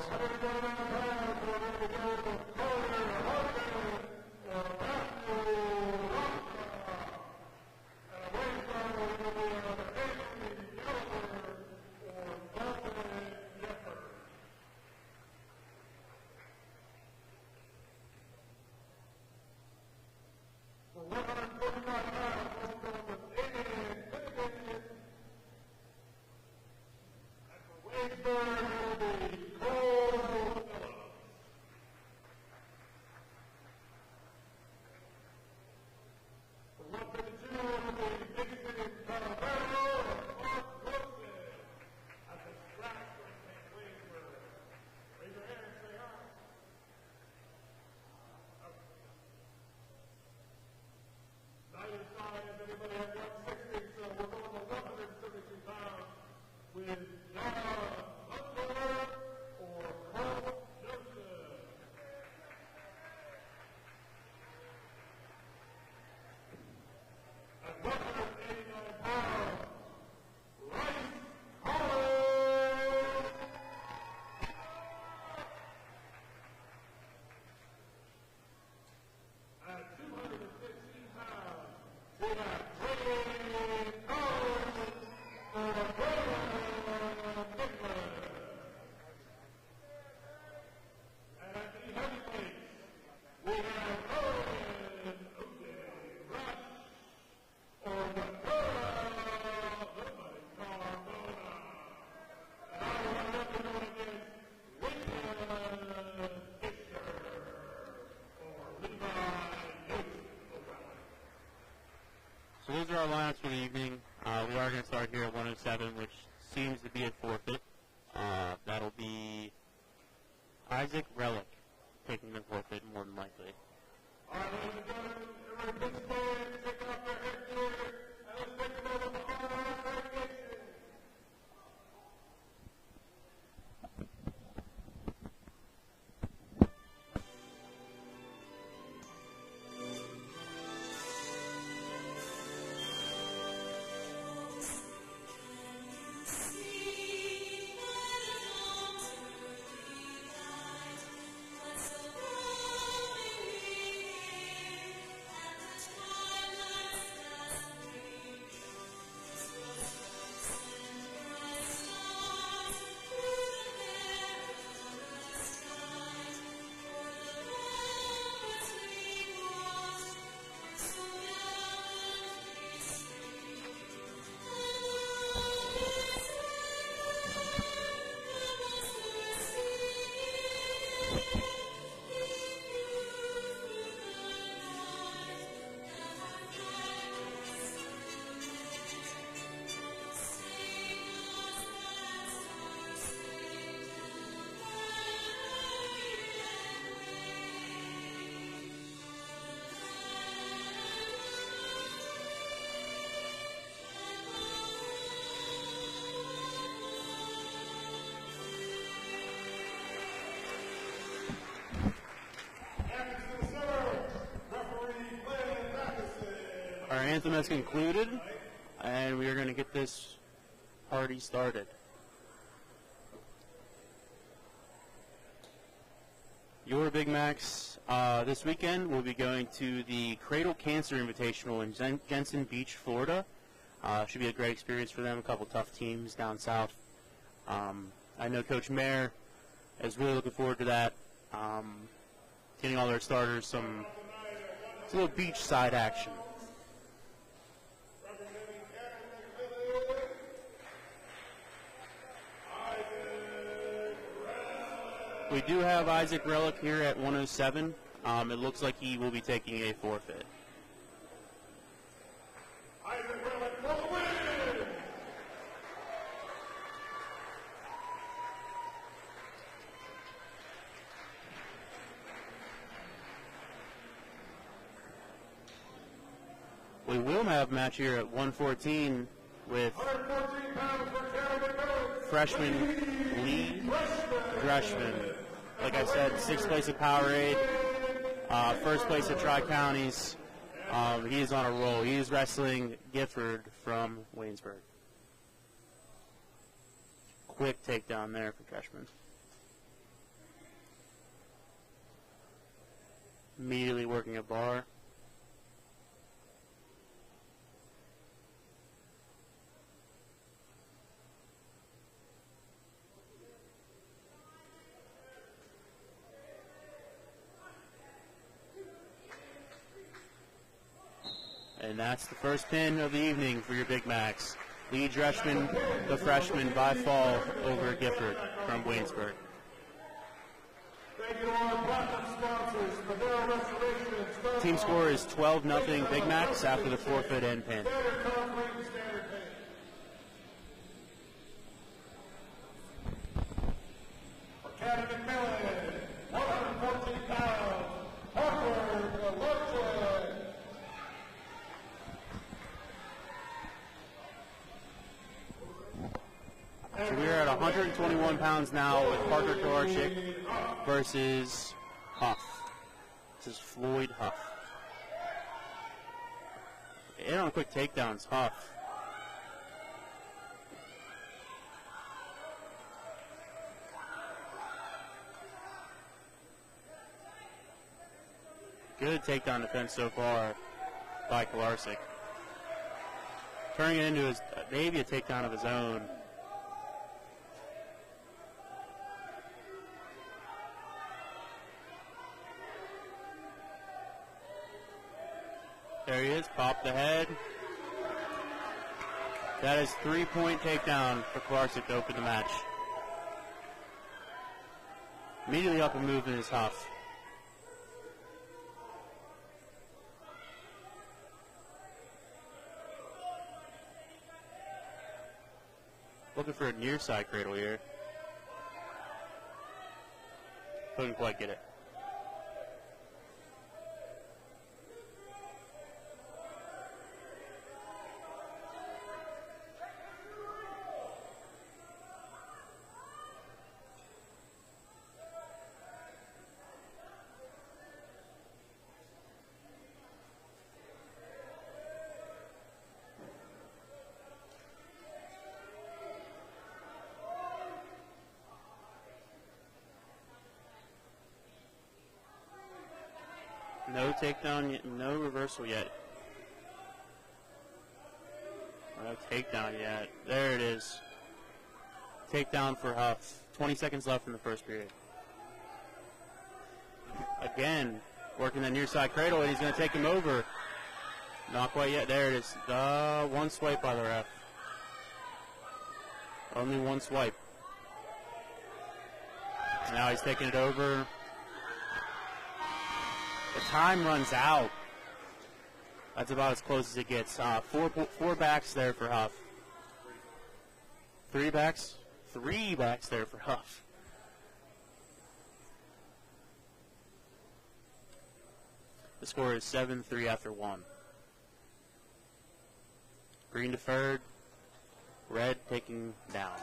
So those are our lineups for the evening. We are going to start here at 107, which seems to be a forfeit. That'll be Isaac Relic taking the forfeit more than likely. anthem has concluded, and we are going to get this party started. Your Big Macs this weekend will be going to the Cradle Cancer Invitational in Jensen Beach, Florida. Should be a great experience for them. A couple tough teams down south. I know Coach Mayer is really looking forward to that. Getting all their starters some a little beachside action. We do have Isaac Relic here at 107. It looks like he will be taking a forfeit. Isaac Relic for the win! We will have a match here at 114 with 114 pounds for Canada. freshman Lee Dreschman. Like I said, 6th place at Powerade, 1st place at Tri-Counties. He is on a roll. He is wrestling Gifford from Waynesburg. Quick takedown there for Dreschman. Immediately working a bar. And that's the first pin of the evening for your Big Macs. Lee Dreschman, the freshman, by fall over Gifford from Waynesburg. Thank you to our platinum sponsors, Madera Restoration and Stone Team score is 12-0 Big Macs after the forfeit and pin. Standard concrete and standard paint. For Canon McMillan, 114 pounds, Harvard Lodge. So we are at 121 pounds now with Parker Dorshik versus Huff. This is Floyd Huff. And on quick takedowns, Huff. Good takedown defense so far by Kolarczyk. Turning it into maybe a takedown of his own. There he is, pop the head. That is 3-point takedown for Kolarczyk to open the match. Immediately up and moving is Huff. Looking for a near side cradle here. Couldn't quite get it. No takedown yet, no reversal yet. No takedown yet. There it is. Takedown for Huff. 20 seconds left in the first period. Again, working the near side cradle, and he's going to take him over. Not quite yet. There it is. One swipe by the ref. Only one swipe. Now he's taking it over. The time runs out. That's about as close as it gets. Four backs there for Huff. Three backs there for Huff. The score is 7-3 after one. Green deferred. Red taking down.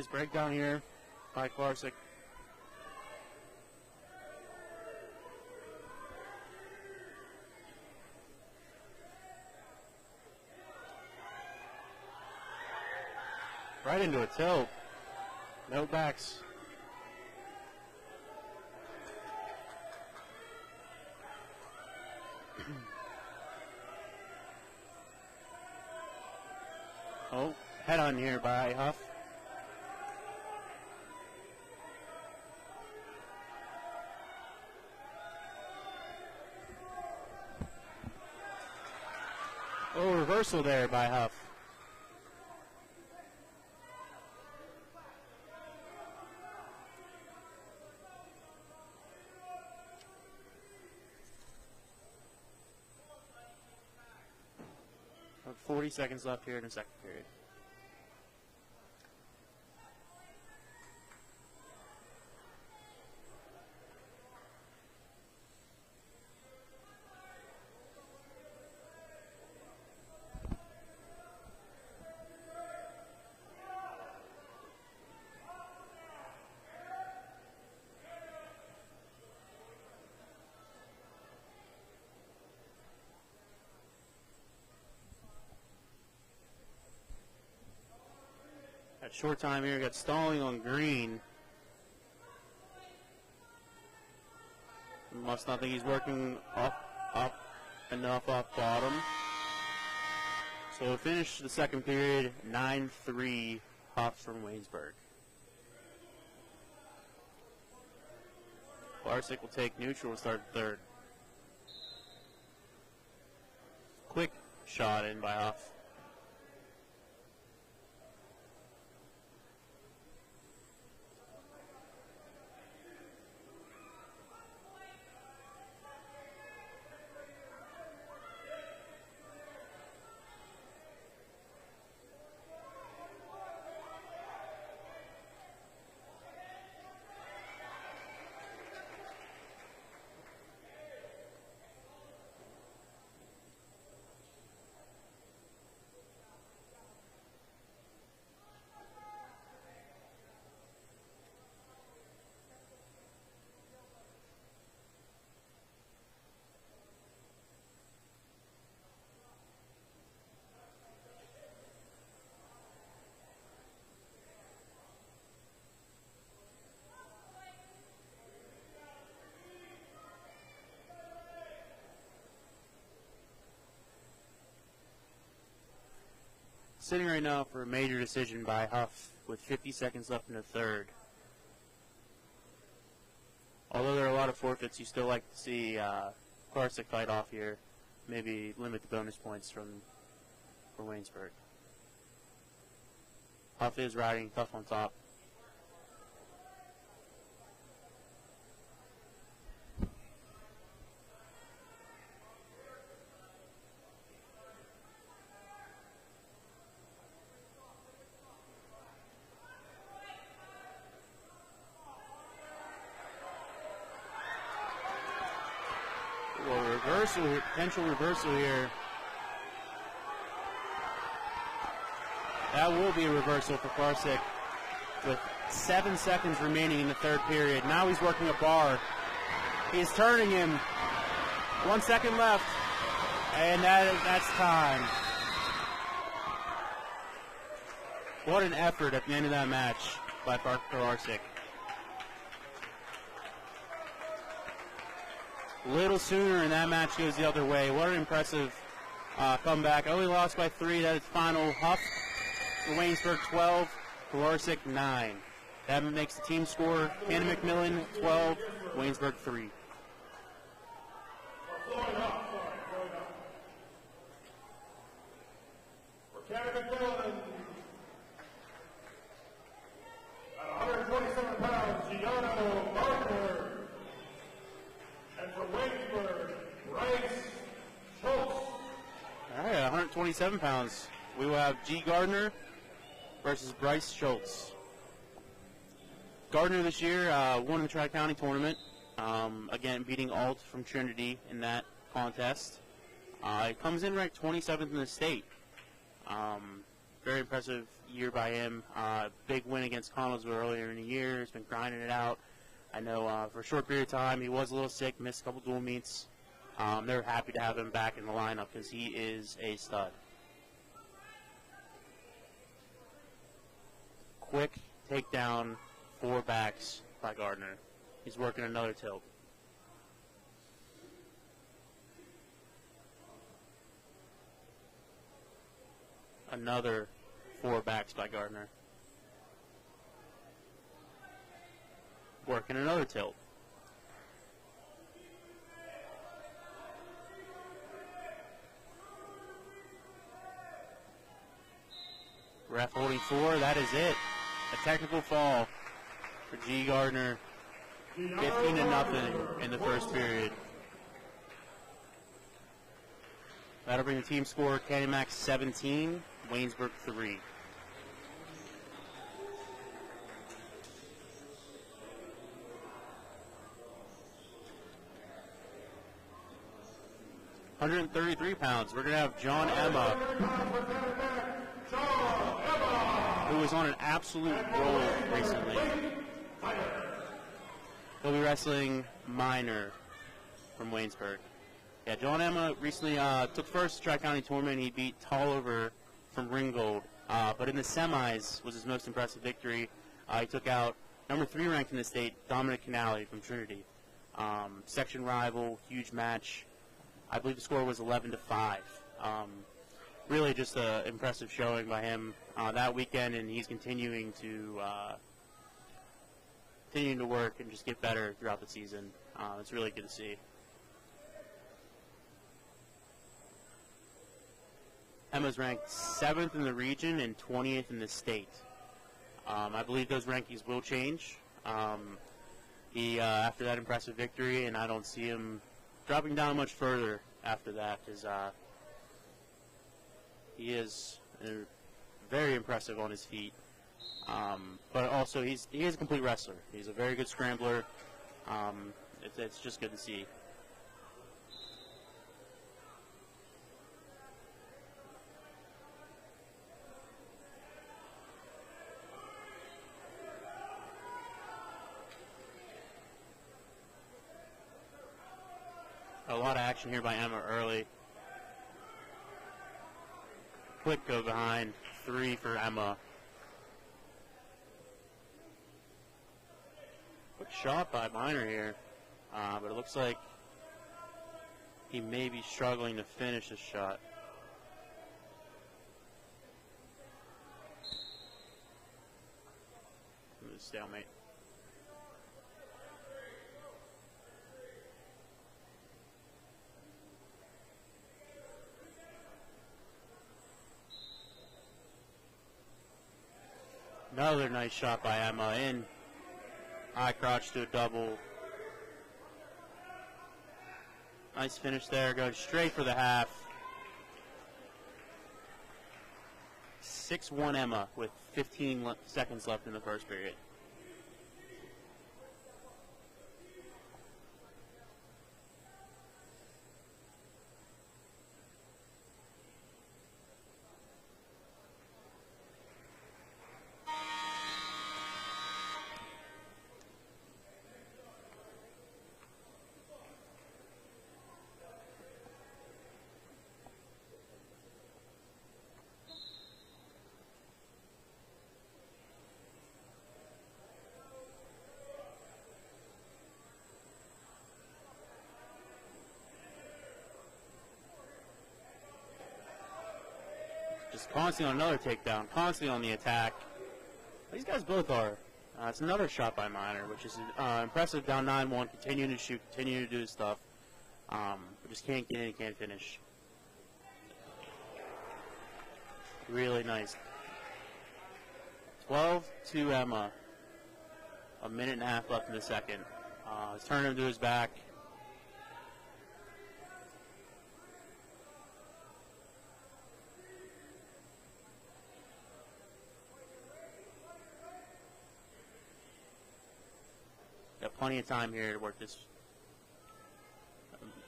Nice breakdown here by Clarsick. Right into a tilt. No backs. Oh, head on here by Huff. Oh, reversal there by Huff. About 40 seconds left here in the second period. Got short time here, got stalling on green. Must not think he's working up enough off bottom. So we'll finish the second period, 9-3 Huff from Waynesburg. Clarsick will take neutral and start third. Quick shot in by Huff. Sitting right now for a major decision by Huff with 50 seconds left in the third. Although there are a lot of forfeits, you still like to see Clarsick fight off here. Maybe limit the bonus points for Waynesburg. Huff is riding Huff on top. Potential reversal here. That will be a reversal for Clarsick with 7 seconds remaining in the third period. Now he's working a bar. He's turning him. 1 second left. And that's time. What an effort at the end of that match by Clarsick. Little sooner and that match goes the other way. What an impressive comeback. Only lost by 3. That is final. Huff for Waynesburg 12, Clarsick 9. That makes the team score Canon McMillan 12, Waynesburg 3. For Canon McMillan, at 127 pounds, Gianno Gardner. And for Waynesburg, Bryce Schultz. All right, 127 pounds. We will have G. Gardner versus Bryce Schultz. Gardner this year won the Tri-County tournament. Again, beating Alt from Trinity in that contest. He comes in ranked 27th in the state. Very impressive year by him. Big win against Connellsville earlier in the year. He's been grinding it out. I know for a short period of time he was a little sick, missed a couple dual meets. They're happy to have him back in the lineup because he is a stud. Quick takedown, 4 backs by Gardner. He's working another tilt. Another 4 backs by Gardner. Working another tilt. Ref holding 4, that is it. A technical fall for G. Gardner. 15-0 in the first period. That'll bring the team score Canon Mac 17, Waynesburg 3. £133. We're going to have John Emma, who was on an absolute roll recently. He'll be wrestling Minor from Waynesburg. Yeah, John Emma recently took first Tri-County tournament. He beat Tolliver from Ringgold. But in the semis was his most impressive victory. He took out number 3 ranked in the state, Dominic Canale from Trinity. Section rival, huge match. I believe the score was 11-5. Really just an impressive showing by him that weekend, and he's continuing to work and just get better throughout the season. It's really good to see. Emma's ranked 7th in the region and 20th in the state. I believe those rankings will change after that impressive victory, and I don't see him dropping down much further after that, because he is very impressive on his feet. But also, he is a complete wrestler. He's a very good scrambler. It's just good to see. A lot of action here by Emma early. Quick go behind, 3 for Emma. Quick shot by Minor here, but it looks like he may be struggling to finish his shot. Stalemate. Another nice shot by Emma in. High crotch to a double. Nice finish there, going straight for the half. 6-1 Emma with 15 seconds left in the first period. Just constantly on another takedown, constantly on the attack. These guys both are. It's another shot by Minor, which is impressive, down 9-1, continuing to shoot, continuing to do his stuff. But just can't get in, can't finish. Really nice. 12-2 Emma. A minute and a half left in the second. He's turning him to his back. Got plenty of time here to work this.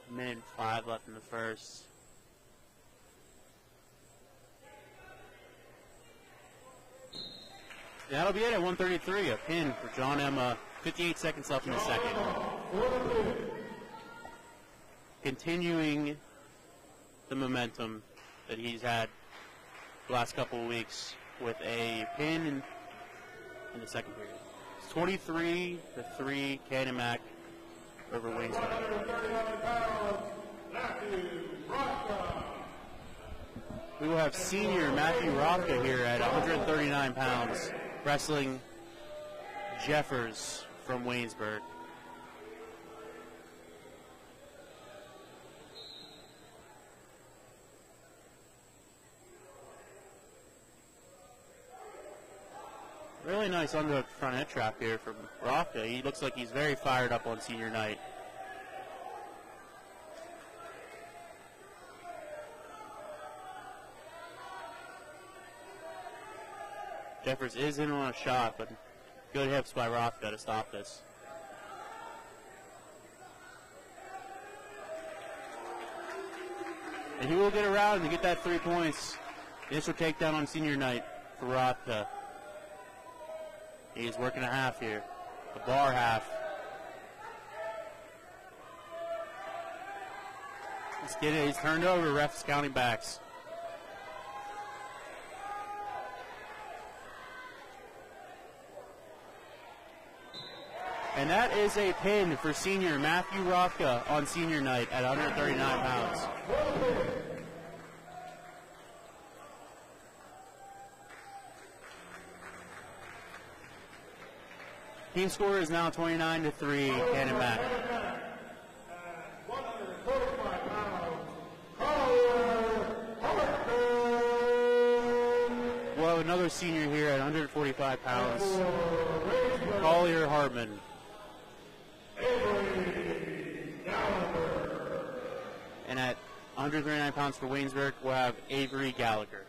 A minute and 5 left in the first. That'll be it at 133. A pin for John Emma. 58 seconds left in the second. Continuing the momentum that he's had the last couple of weeks with a pin in the second period. It's 23-3 Canon Mac over Waynesburg. We will have senior Matthew Rothka here at 139 pounds, wrestling Jeffers from Waynesburg. Really nice underhook front head trap here from Rothka. He looks like he's very fired up on senior night. Jeffers is in on a shot, but good hips by Rothka to stop this. And he will get around and get that 3 points. Initial takedown on senior night for Rothka. He's working a half here, a bar half. Let's get it. He's turned over. Refs counting backs. And that is a pin for senior Matthew Rothka on senior night at 139 pounds. Team score is now 29-3, Canon Mac. We'll have another senior here at 145 pounds, Collier Hartman. And at 139 pounds for Waynesburg, we'll have Avery Gallagher.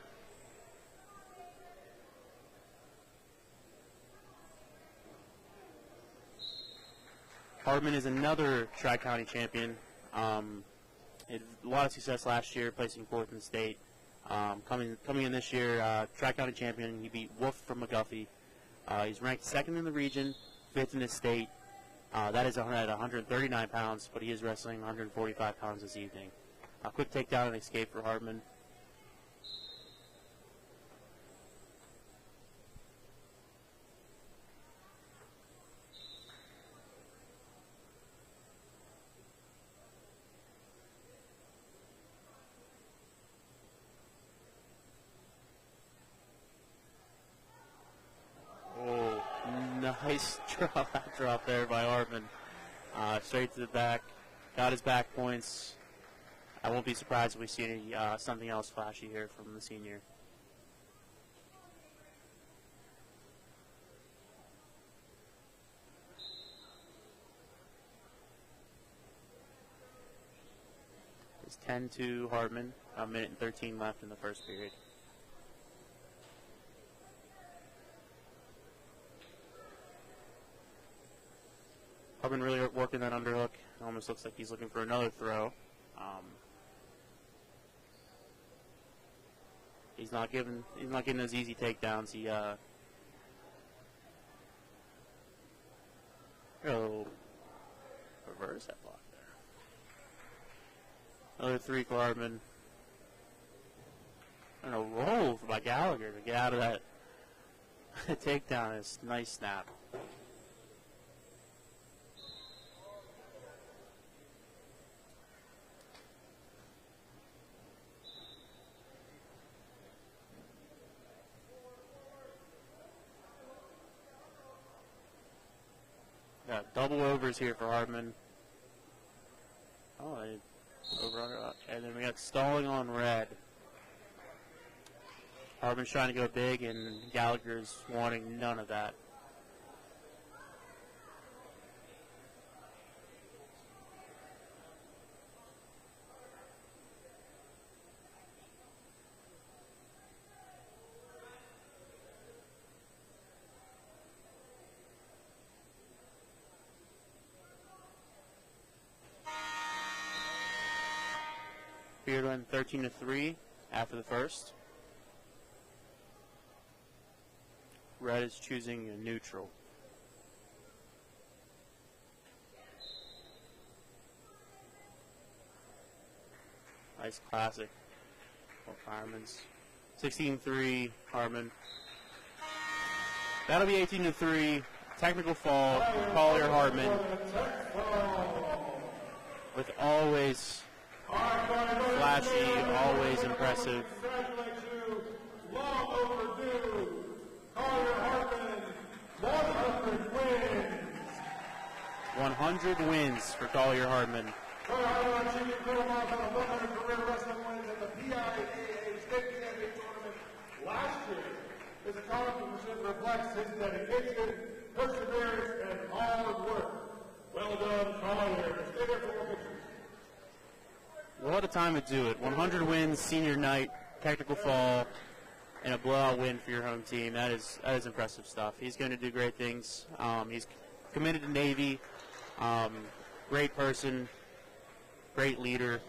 Hartman is another Tri-County champion. Had a lot of success last year, placing fourth in the state. Coming in this year, Tri-County champion. He beat Wolf from McGuffey. He's ranked second in the region, fifth in the state. That is at 139 pounds, but he is wrestling 145 pounds this evening. A quick takedown and escape for Hartman. Nice drop there by Hartman. Straight to the back. Got his back points. I won't be surprised if we see any, something else flashy here from the senior. It's 10-2 Hartman. A minute and 13 left in the first period. Hartman really working that underhook. It almost looks like he's looking for another throw. He's not getting those easy takedowns. He reverse that block there. Another three for Hartman. And a roll by Gallagher to get out of that takedown. Is nice snap. Got double overs here for Hartman. Oh, over under, and then we got stalling on red. Hartman's trying to go big, and Gallagher's wanting none of that. Period went 13-3 after the first. Red is choosing a neutral. Nice classic for Fireman's. 16-3, Harmon. That'll be 18-3. Technical fall, Collier Hartman. With always flashy, always impressive. Congratulate you. Long overdue. Collier Hartman, 100 wins. 100 wins for Collier Hartman. Collier Hartman achieved incredible amount of 100 career wrestling wins at the PIAA State Champion Tournament last year. His accomplishment reflects his dedication, perseverance, and hard work. Well done, Collier. Stay there for more pictures. What a time to do it. 100 wins, senior night, technical fall, and a blowout win for your home team. That is impressive stuff. He's going to do great things. He's committed to Navy. Great person, great leader.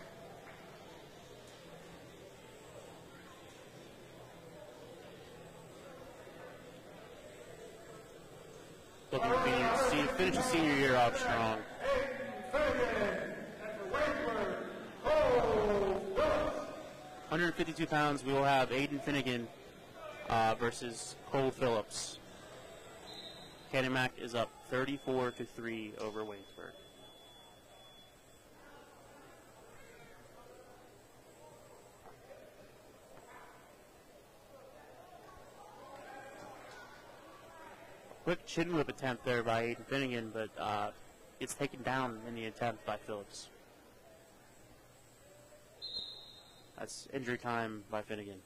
Looking to finish the senior year off strong. 152 pounds, we will have Aiden Finnegan versus Cole Phillips. Canon Mac is up 34-3 over Waynesburg. Quick chin whip attempt there by Aiden Finnegan, but it's taken down in the attempt by Phillips. That's injury time by Finnegan.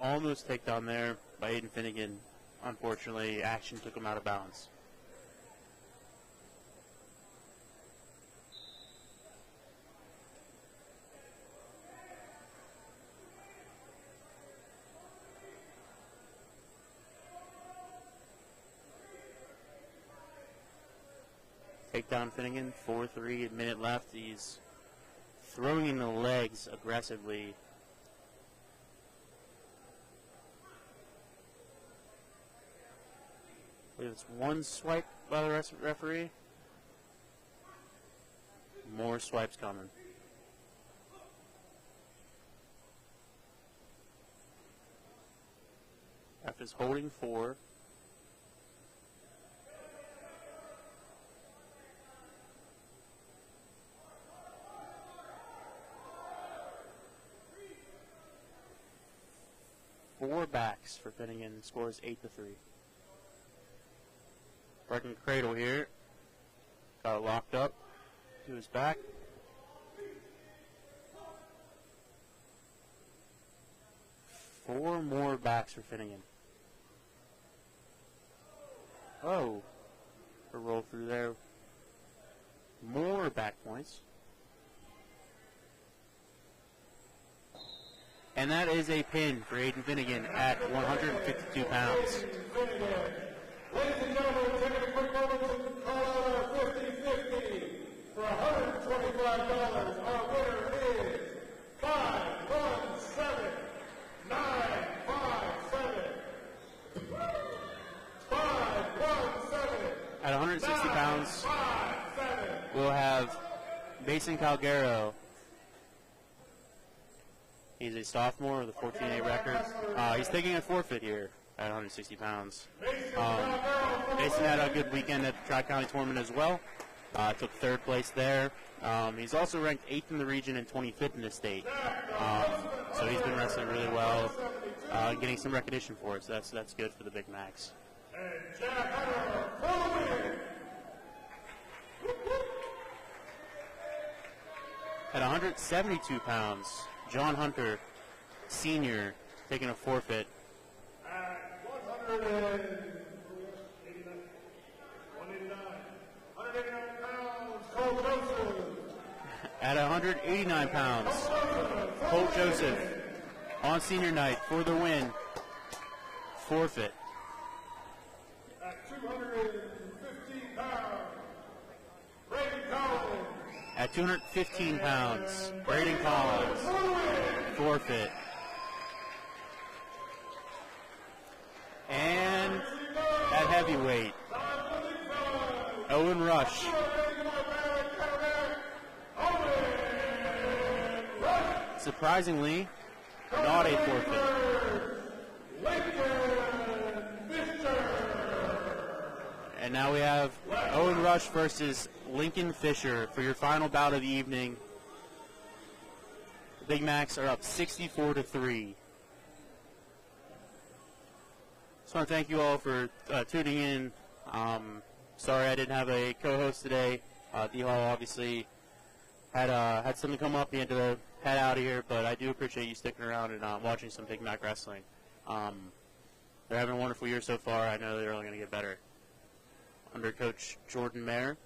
Almost takedown there by Aiden Finnegan. Unfortunately, action took him out of bounds. Takedown Finnegan, 4-3, a minute left. He's throwing in the legs aggressively. I believe it's one swipe by the referee. More swipes coming. Ref is holding 4. Four backs for Finnegan. Scores 8-3. Breaking cradle here. Got it locked up to his back. Four more backs for Finnegan. Oh, a roll through there. More back points. And that is a pin for Aiden Finnegan at 152 pounds. Ladies and gentlemen, we're taking a quick moment to call out our 50-50. For $125, our winner is 517-957. 517. At 160 pounds, pounds, we'll have Mason Calgaro. He's a sophomore with a 14-8 record. He's taking a forfeit here at 160 pounds. Mason had a good weekend at the Tri-County tournament as well. Took third place there. He's also ranked 8th in the region and 25th in the state. So he's been wrestling really well, getting some recognition for it. So that's good for the Big Macs. At 172 pounds, John Hunter, senior, taking a forfeit. At 189 pounds, Cole Joseph. At 189 pounds, Colt Joseph on senior night for the win. Forfeit. At 215 pounds, Brady Collins. At 215 pounds, Braden Collins. Forfeit. And at heavyweight, Owen Rush. Surprisingly, not a forfeit. And now we have Owen Rush versus Lincoln Fisher for your final bout of the evening. The Big Macs are up 64-3. Just want to thank you all for tuning in. Sorry I didn't have a co-host today. D-Hall obviously had something come up. He had to head out of here, but I do appreciate you sticking around and watching some Big Mac Wrestling. They're having a wonderful year so far. I know they're only going to get better. Under Coach Jordan Mayer,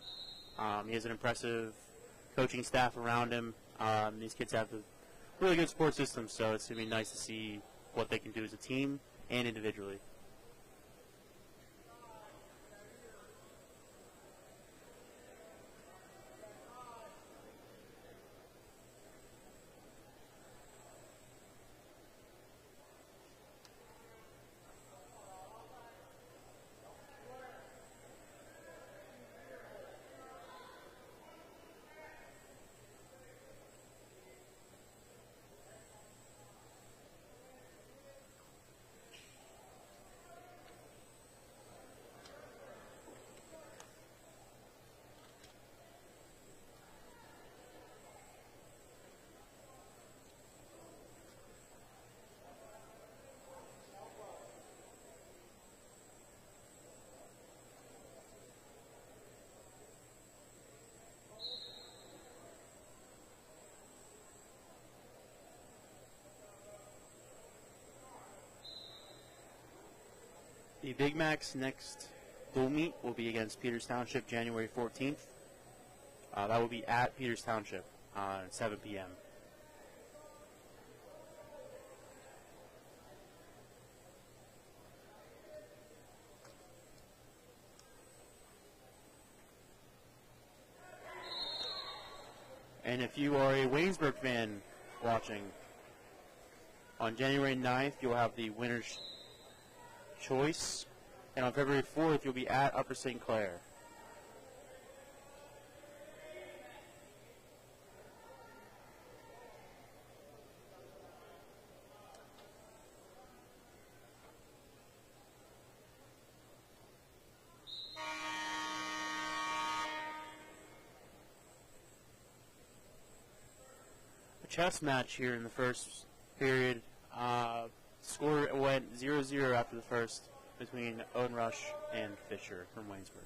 he has an impressive coaching staff around him. These kids have a really good support system, so it's going to be nice to see what they can do as a team and individually. The Big Mac's next dual meet will be against Peters Township January 14th. That will be at Peters Township at 7 p.m. And if you are a Waynesburg fan watching, on January 9th, you'll have the winner's choice, and on February 4th, you'll be at Upper St. Clair. A chess match here in the first period. Score went 0-0 after the first between Owen Rush and Fisher from Waynesburg.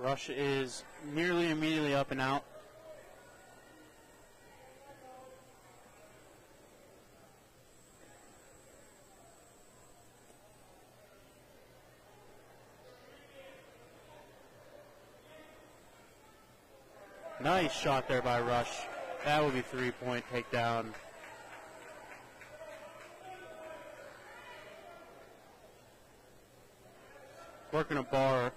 Rush is nearly immediately up and out. Nice shot there by Rush. That would be 3-point takedown. Working a bar.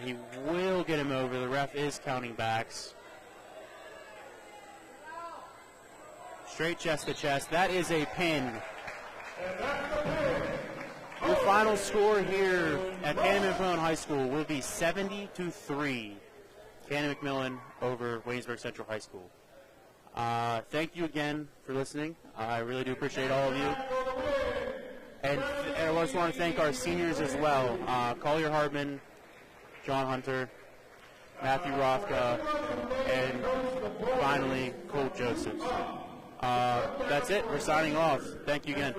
He will get him over. The ref is counting backs. Straight chest to chest. That is a pin. Your final score here at Canon McMillan High School will be 70-3. Canon McMillan over Waynesburg Central High School. Thank you again for listening. I really do appreciate all of you. And I just want to thank our seniors as well. Collier Hardman, John Hunter, Matthew Rothka, and finally Cole Josephs. That's it. We're signing off. Thank you again.